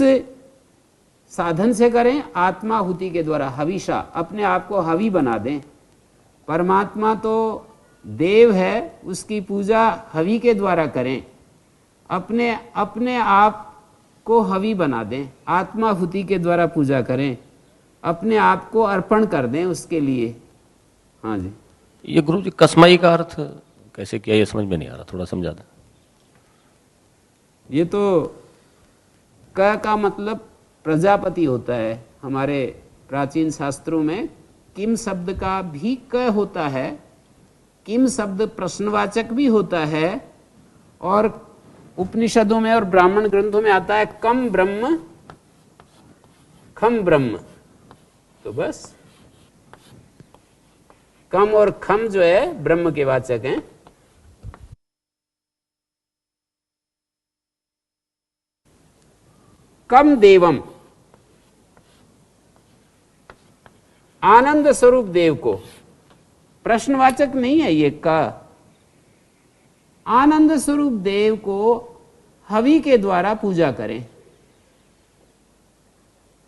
साधन से करें? आत्माहुति के द्वारा, हविषा, अपने आप को हवि बना दें। परमात्मा तो देव है, उसकी पूजा हवि के द्वारा करें। अपने आप को हवि बना दें, आत्माहुति के द्वारा पूजा करें, अपने आप को अर्पण कर दें उसके लिए। हाँ जी। ये गुरु जी कसमाई का अर्थ कैसे किया, ये समझ में नहीं आ रहा, थोड़ा समझा दें। ये तो क का मतलब प्रजापति होता है। हमारे प्राचीन शास्त्रों में किम शब्द का भी क होता है, किम शब्द प्रश्नवाचक भी होता है, और उपनिषदों में और ब्राह्मण ग्रंथों में आता है कम ब्रह्म खम ब्रह्म। तो बस कम और खम जो है ब्रह्म के वाचक हैं। कम देवम, आनंद स्वरूप देव को, प्रश्नवाचक नहीं है ये का, आनंद स्वरूप देव को हवि के द्वारा पूजा करें।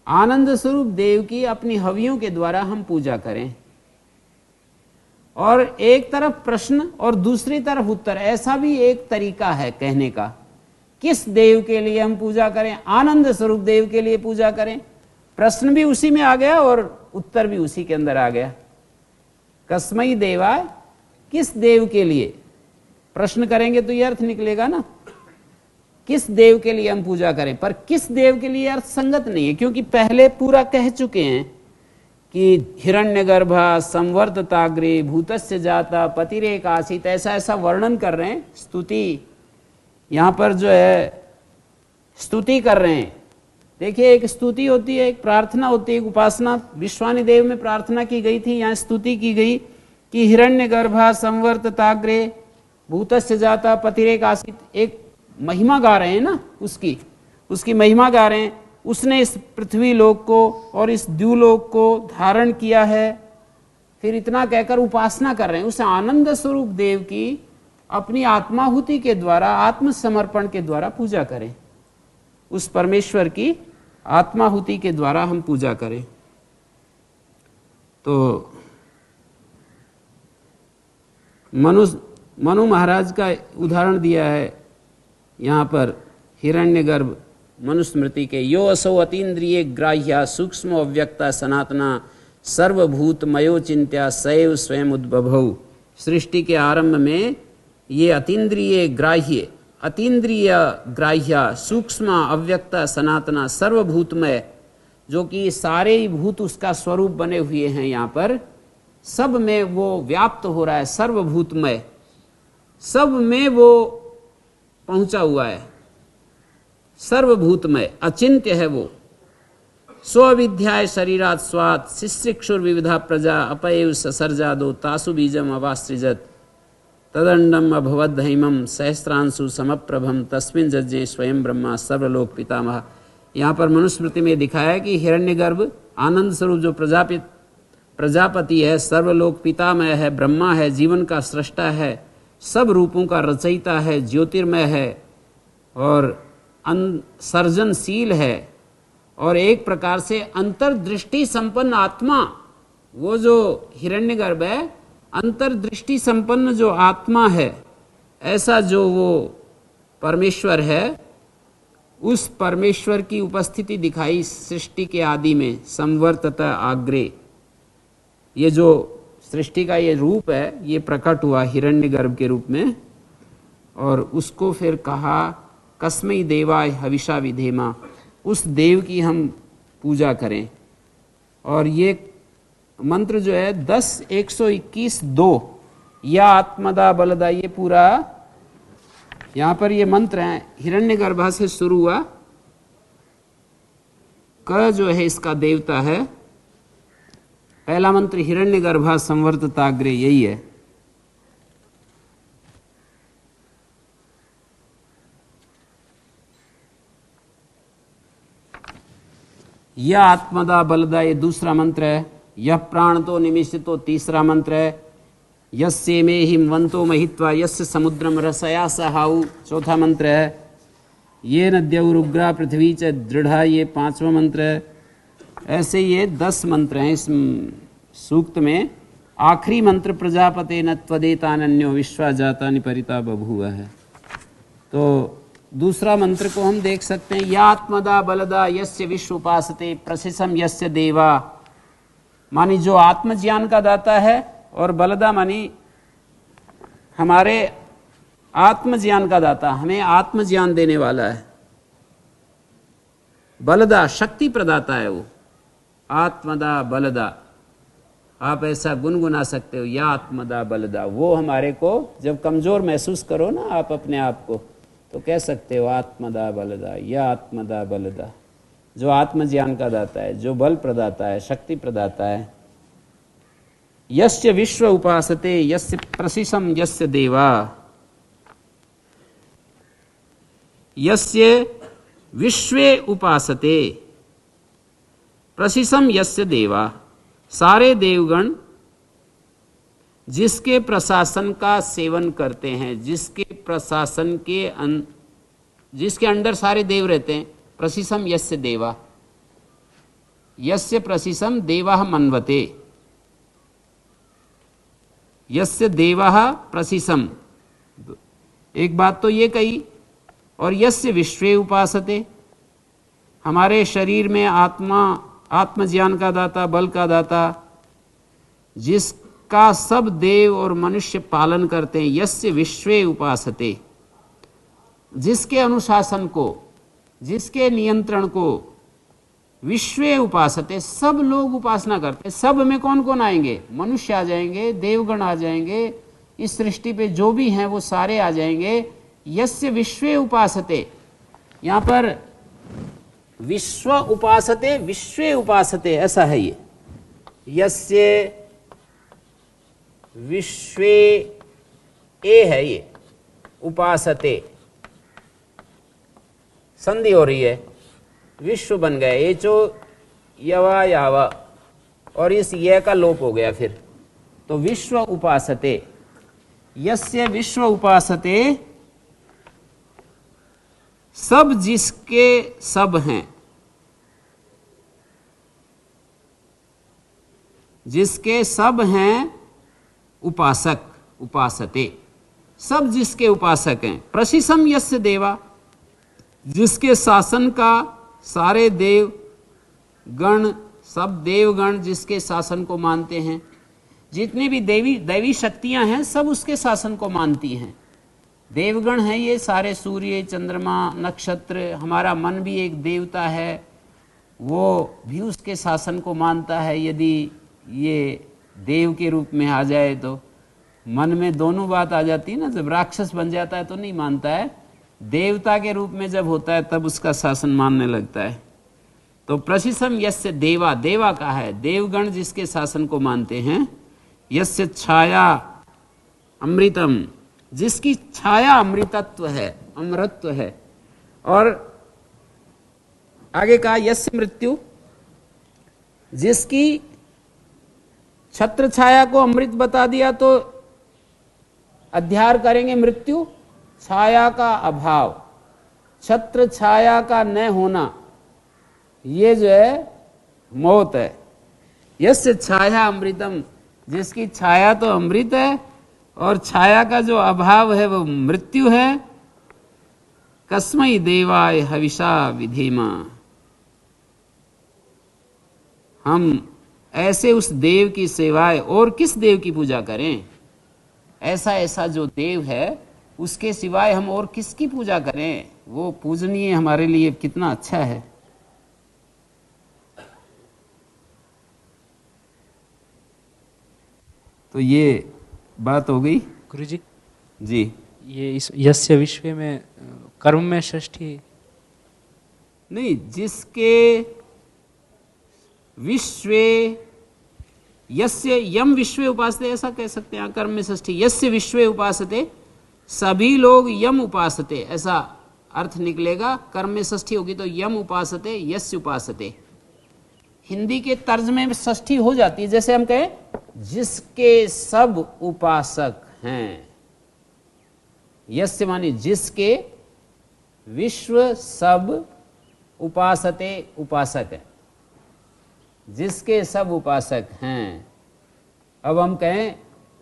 आनंद स्वरूप देव की अपनी हवियों के द्वारा हम पूजा करें, और एक तरफ प्रश्न और दूसरी तरफ उत्तर, ऐसा भी एक तरीका है कहने का। किस देव के लिए हम पूजा करें? आनंद स्वरूप देव के लिए पूजा करें। प्रश्न भी उसी में आ गया और उत्तर भी उसी के अंदर आ गया। कस्मै देवाय, किस देव के लिए? प्रश्न करेंगे तो यह अर्थ निकलेगा ना, किस देव के लिए हम पूजा करें। पर किस देव के लिए अर्थ संगत नहीं है, क्योंकि पहले पूरा कह चुके हैं कि हिरण्यगर्भा संवर्तताग्रे भूतस्य जाता पतिरेक आसीत, ऐसा ऐसा वर्णन कर रहे हैं। स्तुति यहां पर जो है स्तुति कर रहे हैं। देखिए, एक स्तुति होती है, एक प्रार्थना होती है, एक उपासना। विश्वानि देव में प्रार्थना की गई थी, यहाँ स्तुति की गई कि हिरण्यगर्भा संवर्तताग्रे भूतस्य जाता पतिरेक आसीत। एक महिमा गा रहे हैं ना, उसकी महिमा गा रहे हैं। उसने इस पृथ्वी लोक को और इस द्युलोक को धारण किया है। फिर इतना कहकर उपासना कर रहे हैं उस आनंद स्वरूप देव की। अपनी आत्माहुति के द्वारा, आत्मसमर्पण के द्वारा पूजा करें। उस परमेश्वर की आत्माहुति के द्वारा हम पूजा करें। तो मनु महाराज का उदाहरण दिया है यहाँ पर हिरण्यगर्भ मनुस्मृति के। यो असौ अतीन्द्रिय ग्राह्या सूक्ष्म अव्यक्ता सनातना सर्वभूत मयो चिंत्या सैव स्वयं उद्भवौ। सृष्टि के आरंभ में ये अतीन्द्रिय ग्राह्य सूक्ष्म अव्यक्ता सनातना सर्वभूतमय, जो कि सारे ही भूत उसका स्वरूप बने हुए हैं, यहाँ पर सब में वो व्याप्त हो रहा है। सर्वभूतमय, सब में वो पहुंचा हुआ है। सर्वभूतमय, अचिंत्य है वो। स्वविद्याय शरीरात् स्वात् शिशिक्षुर विविधा प्रजा अपएव ससर्जादो तासु बीजम अवासृजत तदंडम अभवद्धैमम सहस्रांशु समप्रभम तस्मिन् जज्ञे स्वयं ब्रह्मा सर्वलोक पितामह। यहाँ पर मनुस्मृति में दिखाया है कि हिरण्यगर्भ आनंद स्वरूप जो प्रजापति है, सर्वलोक पितामह है, ब्रह्मा है, जीवन का सृष्टा है, सब रूपों का रचयिता है, ज्योतिर्मय है और सर्जनशील है, और एक प्रकार से अंतर्दृष्टि संपन्न आत्मा। वो जो हिरण्यगर्भ है, अंतर्दृष्टि संपन्न जो आत्मा है, ऐसा जो वो परमेश्वर है, उस परमेश्वर की उपस्थिति दिखाई सृष्टि के आदि में। संवर्तता आग्रे, ये जो सृष्टि का ये रूप है, ये प्रकट हुआ हिरण्यगर्भ के रूप में। और उसको फिर कहा कस्मै देवाय हविषा विधेमा, उस देव की हम पूजा करें। और ये मंत्र जो है 10-121-2 या आत्मदा बलदा, ये पूरा यहाँ पर ये मंत्र है। हिरण्यगर्भा से शुरू हुआ, क जो है इसका देवता है। पहला मंत्र हिरण्यगर्भा संवर्तताग्रे, यही है। या आत्मदा बलदा, ये दूसरा मंत्र है। यह प्राणतो निमिषितो तीसरा मंत्र है। यस्य मे हिमवंतो महित्वा यस्य समुद्रम रसया सहाऊ चौथा मंत्र है। ये नद्यौरुग्रा पृथ्वी च दृढ़ा ये पांचवा मंत्र है। ऐसे ये 10 मंत्र हैं इस सूक्त में। आखिरी मंत्र प्रजापते न त्वदेतानन्यो विश्वा जातानि परिता बभूव है। तो दूसरा मंत्र को हम देख सकते हैं, या आत्मदा बलदा यस्य विश्व उपासते प्रसिसम यस्य देवा, मानी जो आत्मज्ञान का दाता है, और बलदा मानी हमारे आत्मज्ञान का दाता, हमें आत्मज्ञान देने वाला है। बलदा शक्ति प्रदाता है वो, आत्मदा बलदा। आप ऐसा गुनगुना सकते हो, या आत्मदा बलदा। वो हमारे को जब कमजोर महसूस करो ना आप अपने आप को, तो कह सकते हो आत्मदा बलदा, या आत्मदा बलदा, जो आत्मज्ञान का दाता है, जो बल प्रदाता है, शक्ति प्रदाता है। यस्य विश्व उपासते यस्य प्रसिसम यस्य देवा, यस्य विश्वे उपासते प्रसिसम यस्य देवा, सारे देवगण जिसके प्रशासन का सेवन करते हैं, जिसके प्रशासन के जिसके अंडर सारे देव रहते हैं। प्रसिसम यस्य देवा, यस्य प्रसिसम देवा मन्वते, यस्य देवा प्रसिसम, एक बात तो ये कही। और यस्य विश्वे उपासते, हमारे शरीर में आत्मा, आत्मज्ञान का दाता, बल का दाता, जिसका सब देव और मनुष्य पालन करते हैं। यस्य विश्वे उपासते, जिसके अनुशासन को, जिसके नियंत्रण को विश्वे उपासते, सब लोग उपासना करते हैं। सब में कौन कौन आएंगे? मनुष्य आ जाएंगे, देवगण आ जाएंगे, इस सृष्टि पे जो भी हैं वो सारे आ जाएंगे। यस्य विश्वे उपासते, यहां पर विश्व उपासते, विश्वे उपासते, ऐसा है ये। यस्य विश्वे ए है ये, उपासते संधि हो रही है, विश्व बन गए, ये जो यवा यावा, और इस ये का लोप हो गया फिर, तो विश्व उपासते। यस्य विश्व उपासते, सब जिसके सब हैं, जिसके सब हैं उपासक, उपासते, सब जिसके उपासक हैं। प्रसिसम यस्य देवा, जिसके शासन का सारे देव गण, सब देवगण जिसके शासन को मानते हैं। जितनी भी दैवी शक्तियां हैं सब उसके शासन को मानती हैं। देवगण हैं ये सारे, सूर्य, चंद्रमा, नक्षत्र, हमारा मन भी एक देवता है, वो भी उसके शासन को मानता है। यदि ये देव के रूप में आ जाए तो मन में दोनों बात आ जाती है ना। जब राक्षस बन जाता है तो नहीं मानता है, देवता के रूप में जब होता है तब उसका शासन मानने लगता है। तो प्रसिसम यस्य देवा, देवा का है, देवगण जिसके शासन को मानते हैं। यस्य छाया अमृतम, जिसकी छाया अमृतत्व है, अमृतत्व है। और आगे कहा यस्य मृत्यु, जिसकी छत्र छाया को अमृत बता दिया तो अध्यार करेंगे मृत्यु, छाया का अभाव, छत्र छाया का न होना, ये जो है मौत है। यस्य छाया अमृतम, जिसकी छाया तो अमृत है और छाया का जो अभाव है वो मृत्यु है। कस्मै देवाय हविषा विधेमा, हम ऐसे उस देव की सेवाएं, और किस देव की पूजा करें? ऐसा ऐसा जो देव है उसके सिवाय हम और किसकी पूजा करें? वो पूजनीय हमारे लिए कितना अच्छा है। तो ये बात हो गई गुरुजी जी। ये इस यस्य विश्व में कर्म में षष्ठी नहीं, जिसके विश्वे, यस्य यम विश्वे उपासते, ऐसा कह सकते हैं कर्म में षष्ठी। यस्य विश्वे उपासते, सभी लोग यम उपासते, ऐसा अर्थ निकलेगा। कर्म में षष्ठी होगी तो यम उपासते, यस्य उपासते। हिंदी के तर्ज में षष्ठी हो जाती है। जैसे हम कहें जिसके सब उपासक हैं, यस्य माने जिसके, विश्व सब उपासते उपासक है, जिसके सब उपासक हैं। अब हम कहें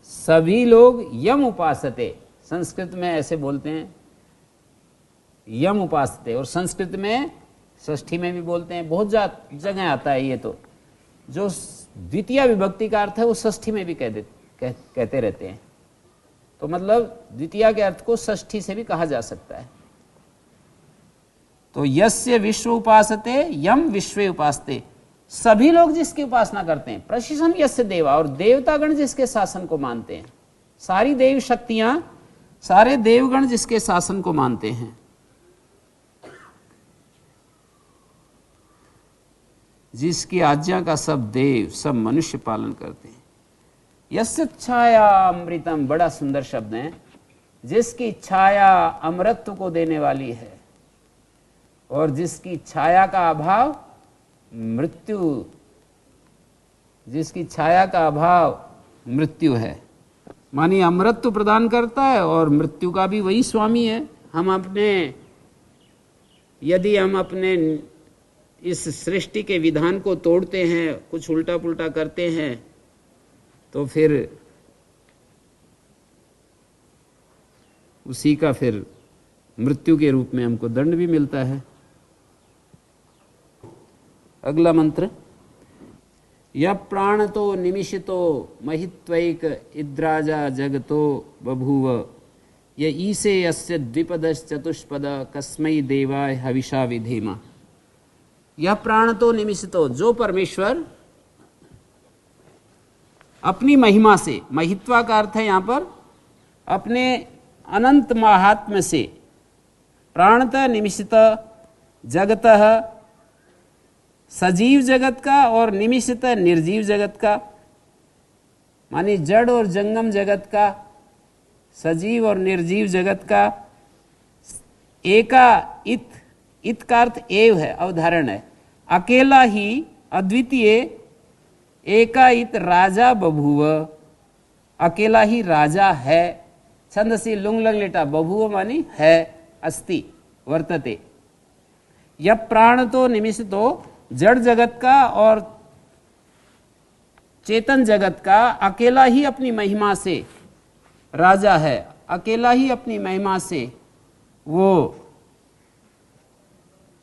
सभी लोग यम उपासते, संस्कृत में ऐसे बोलते हैं यम उपासते, और संस्कृत में षष्ठी में भी बोलते हैं, बहुत जगह आता है ये। तो जो द्वितीय विभक्ति का अर्थ है वो षष्ठी में भी कहते रहते हैं। तो मतलब द्वितीय के अर्थ को षष्ठी से भी कहा जा सकता है। तो यस्य विश्व उपासते यम विश्वे उपासते, सभी लोग जिसकी उपासना करते हैं। प्रशिषम यस्य देवा, और देवतागण जिसके शासन को मानते हैं। सारी देव शक्तियां, सारे देवगण जिसके शासन को मानते हैं। जिसकी आज्ञा का सब देव, सब मनुष्य पालन करते हैं। यस्य छाया अमृतम, बड़ा सुंदर शब्द है। जिसकी छाया अमृतत्व को देने वाली है, और जिसकी छाया का अभाव मृत्यु, जिसकी छाया का अभाव मृत्यु है। मानी अमृतत्व प्रदान करता है और मृत्यु का भी वही स्वामी है। यदि हम अपने इस सृष्टि के विधान को तोड़ते हैं, कुछ उल्टा पुल्टा करते हैं, तो फिर उसी का फिर मृत्यु के रूप में हमको दंड भी मिलता है। अगला मंत्र, य प्राणतो निमिषितो महित्वैक इद्राजा जगतो बभूव य ईसे यस्य द्विपदश्चतुष्पद कस्मै देवाय हविषा विधेमा। यह प्राणतो निमिषितो, जो परमेश्वर अपनी महिमा से, महित्वा का अर्थ है यहां पर अपने अनंत महात्म्य से, प्राणतः निमिषित जगतः, सजीव जगत का और निमिषित निर्जीव जगत का, मानी जड़ और जंगम जगत का, सजीव और निर्जीव जगत का। एका इत का अर्थ एव है, अवधारण है। अकेला ही अद्वितीय, एका इत राजा बभूव, अकेला ही राजा है। छंदसी लुंग लंग लेटा, बभूव मानी है, अस्ति, वर्तते। यह प्राण तो निमिषितो, जड़ जगत का और चेतन जगत का अकेला ही अपनी महिमा से राजा है, अकेला ही अपनी महिमा से वो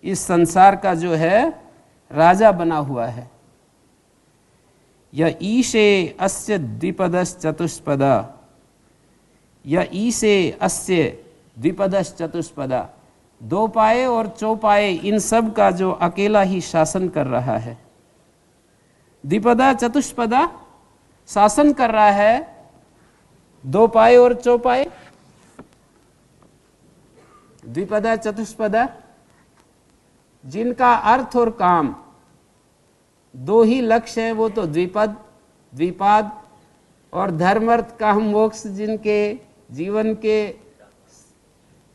इस संसार का जो है राजा बना हुआ है। य ईशे अस्य द्विपदश्चतुष्पदा, य ईशे अस्य द्विपदश्चतुष्पदा, दो पाए और चौपाए, इन सब का जो अकेला ही शासन कर रहा है। द्विपदा चतुष्पदा, शासन कर रहा है दो पाए और चौपाए। द्विपदा चतुष्पदा, जिनका अर्थ और काम दो ही लक्ष्य है, वो तो द्विपद, द्विपाद और धर्म अर्थ काम मोक्ष जिनके जीवन के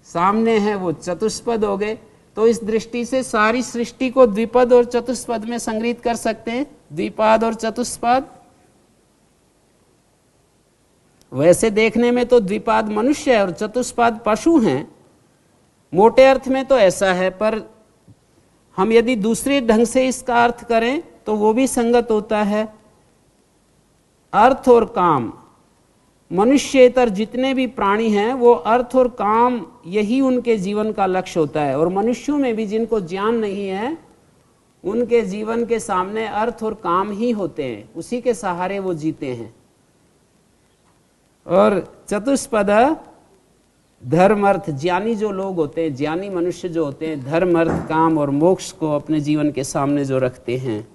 सामने है, वो चतुष्पद हो गए। तो इस दृष्टि से सारी सृष्टि को द्विपद और चतुष्पद में संग्रहित कर सकते हैं, द्विपाद और चतुष्पद। वैसे देखने में तो द्विपाद मनुष्य है और चतुष्पाद पशु हैं, मोटे अर्थ में तो ऐसा है, पर हम यदि दूसरे ढंग से इसका अर्थ करें तो वो भी संगत होता है। अर्थ और काम, मनुष्येतर जितने भी प्राणी हैं वो अर्थ और काम यही उनके जीवन का लक्ष्य होता है। और मनुष्यों में भी जिनको ज्ञान नहीं है उनके जीवन के सामने अर्थ और काम ही होते हैं, उसी के सहारे वो जीते हैं। और चतुष्पद धर्म अर्थ, ज्ञानी जो लोग होते हैं, ज्ञानी मनुष्य जो होते हैं, धर्म अर्थ काम और मोक्ष को अपने जीवन के सामने जो रखते हैं।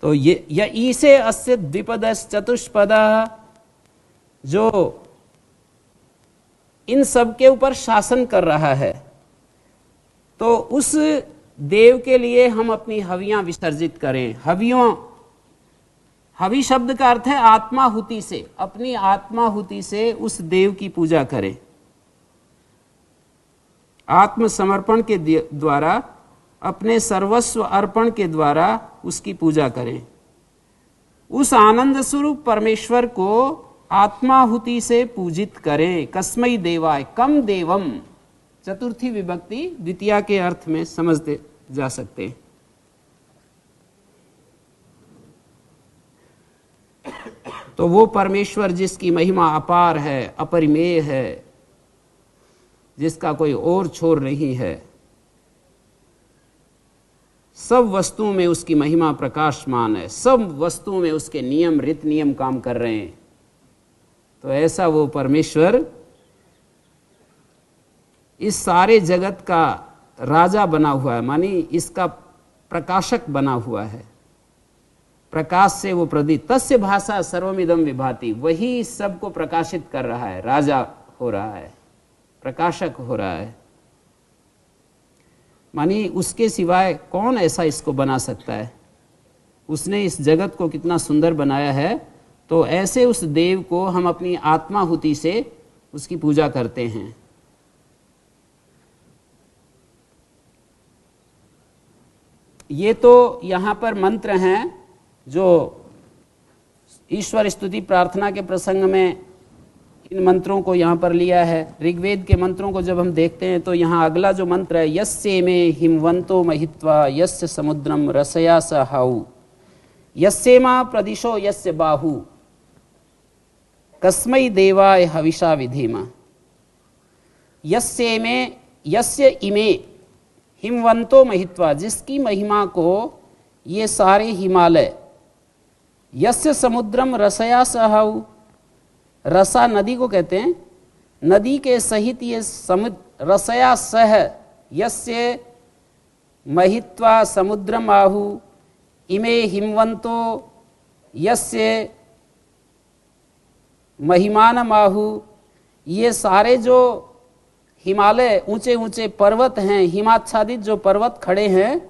तो ये ईसे अस्य द्विपदस् चतुष्पदा, जो इन सब के ऊपर शासन कर रहा है, तो उस देव के लिए हम अपनी हवियां विसर्जित करें। हवि शब्द का अर्थ है आत्माहुति से, अपनी आत्माहुति से उस देव की पूजा करें। आत्मसमर्पण के द्वारा अपने सर्वस्व अर्पण के द्वारा उसकी पूजा करें। उस आनंद स्वरूप परमेश्वर को आत्माहुति से पूजित करें। कस्मै देवाय, कम देवम, चतुर्थी विभक्ति द्वितीया के अर्थ में समझते जा सकते हैं। तो वो परमेश्वर जिसकी महिमा अपार है, अपरिमेय है, जिसका कोई और छोर नहीं है, सब वस्तुओं में उसकी महिमा प्रकाशमान है, सब वस्तुओं में उसके नियम रीत नियम काम कर रहे हैं। तो ऐसा वो परमेश्वर इस सारे जगत का राजा बना हुआ है, मानी इसका प्रकाशक बना हुआ है। प्रकाश से वो प्रदीप, तस्य भाषा सर्वमिदं विभाति, वही सबको प्रकाशित कर रहा है, राजा हो रहा है, प्रकाशक हो रहा है। मानी उसके सिवाय कौन ऐसा इसको बना सकता है? उसने इस जगत को कितना सुंदर बनाया है। तो ऐसे उस देव को हम अपनी आत्माहुति से उसकी पूजा करते हैं। ये तो यहाँ पर मंत्र हैं जो ईश्वर स्तुति प्रार्थना के प्रसंग में इन मंत्रों को यहाँ पर लिया है। ऋग्वेद के मंत्रों को जब हम देखते हैं तो यहाँ अगला जो मंत्र है, यस्य में हिमवंतो महित्वा यस्य समुद्रम रसया सहाऊ यस्येमा प्रदिशो यस्य बाहु कस्मै देवाय हविषा विधीमा। यस्य में, यस्य इमे हिमवंतो महित्वा, जिसकी महिमा को ये सारे हिमालय, यस्य समुद्रम रसया सहाऊ, रसा नदी को कहते हैं, नदी के सहित ये समुद्र रसया सह, यस्य महित्वा समुद्रम आहु इमे हिमवंतो यस्य महिमानम आहु। ये सारे जो हिमालय ऊंचे ऊंचे पर्वत हैं, हिमाच्छादित जो पर्वत खड़े हैं,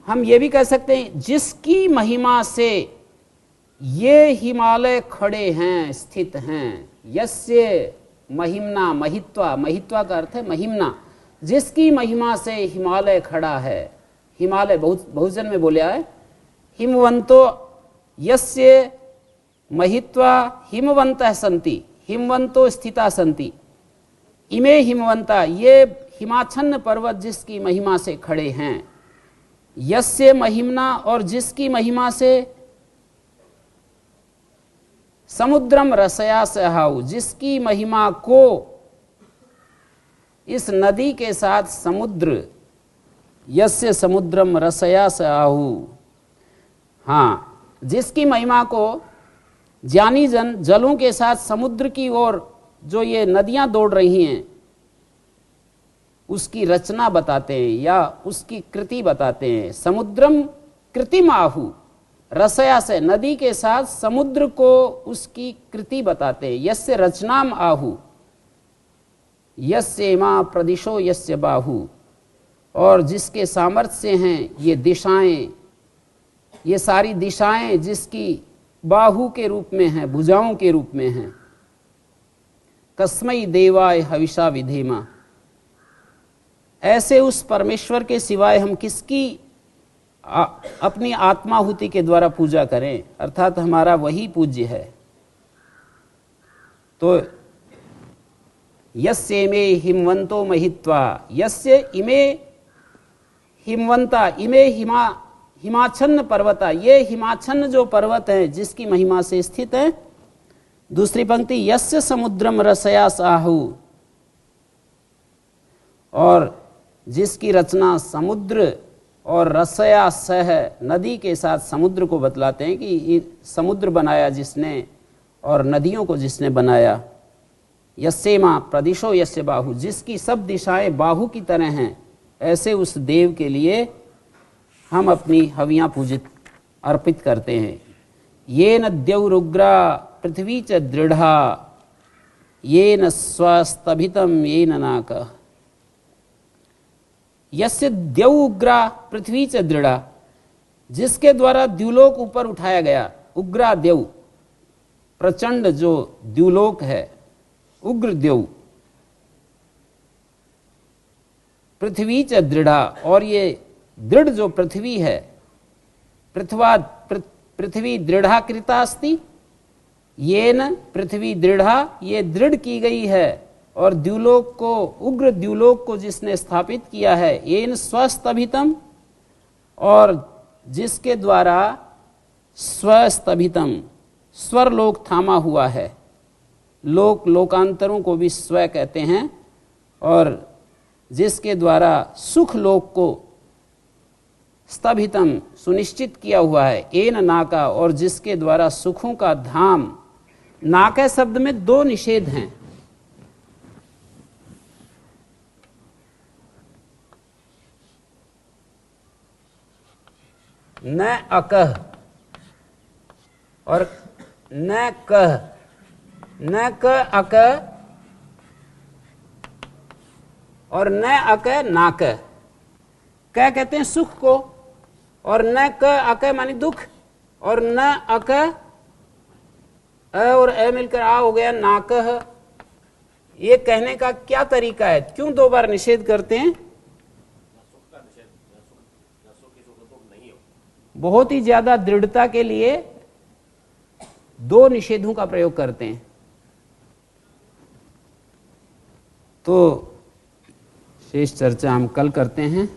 हम ये भी कह सकते हैं जिसकी महिमा से ये हिमालय खड़े हैं, स्थित हैं। यस्य महिम्ना, महित्वा, महित्वा का अर्थ है महिम्ना, जिसकी महिमा से हिमालय खड़ा है। हिमालय बहुजन में बोला है, हिमवंतो यस्य महित्वा हिमवंतः सन्ति, हिमवंतो स्थिता सन्ति इमे हिमवंता, ये हिमाच्छन्न पर्वत जिसकी महिमा से खड़े हैं। यस्य महिम्ना, और जिसकी महिमा से समुद्रम रसया सहाऊ, जिसकी महिमा को इस नदी के साथ समुद्र, यस्य समुद्रम रसया सहाऊ, हाँ, जिसकी महिमा को ज्ञानी जन जलों के साथ समुद्र की ओर जो ये नदियां दौड़ रही हैं उसकी रचना बताते हैं या उसकी कृति बताते हैं। समुद्रम कृतिम आहु, रसया से, नदी के साथ समुद्र को उसकी कृति बताते हैं। यस्य रचनाम आहु यस्य मां प्रदिशो यस्य बाहु, और जिसके सामर्थ्य से हैं ये दिशाएं, ये सारी दिशाएं जिसकी बाहु के रूप में हैं, भुजाओं के रूप में हैं। कस्मै देवाय हविषा विधेमा, ऐसे उस परमेश्वर के सिवाय हम किसकी अपनी आत्माहुति के द्वारा पूजा करें, अर्थात हमारा वही पूज्य है। तो यस्य इमे हिमवंतो महित्वा, यस्य इमे हिमवंता, इमे हिमाच्छन्न पर्वता, ये हिमाच्छन्न जो पर्वत है जिसकी महिमा से स्थित है। दूसरी पंक्ति, यस्य समुद्रम रसया साहु, और जिसकी रचना समुद्र और रसया सह, नदी के साथ समुद्र को बतलाते हैं कि समुद्र बनाया जिसने और नदियों को जिसने बनाया। यस्येमा प्रदिशो यस्य बाहु, जिसकी सब दिशाएं बाहु की तरह हैं, ऐसे उस देव के लिए हम अपनी हवियां पूजित अर्पित करते हैं। ये न द्यौरुग्रा पृथ्वी च दृढ़ा ये न स्वस्तभितम ये न नाक। यस्य द्यौ उग्रा पृथ्वी च दृढ़ा, जिसके द्वारा द्युलोक ऊपर उठाया गया। उग्रा द्यौ, प्रचंड जो द्युलोक है, उग्र द्यौ। पृथ्वी च दृढ़ा, और ये दृढ़ जो पृथ्वी है, पृथ्वी दृढ़ा कृता अस्ति, येन पृथ्वी दृढ़ा, ये दृढ़ की गई है, और द्युलोक को, उग्र द्युलोक को जिसने स्थापित किया है, येन स्वस्तभितम, और जिसके द्वारा स्वस्तभितम, स्वरलोक थामा हुआ है। लोक, लोकांतरों को भी स्व कहते हैं, और जिसके द्वारा सुख लोक को स्तभितम, सुनिश्चित किया हुआ है, एन नाका, और जिसके द्वारा सुखों का धाम। नाका शब्द में दो निषेध हैं। न अकह और न कह, न क अक और न अक नाक। कह कहते हैं सुख को, और न क अक मानी दुख, और न अक अ और अ मिलकर आ हो गया नाकह। ये कहने का क्या तरीका है, क्यों दो बार निषेध करते हैं? बहुत ही ज्यादा दृढ़ता के लिए दो निषेधों का प्रयोग करते हैं। तो शेष चर्चा हम कल करते हैं।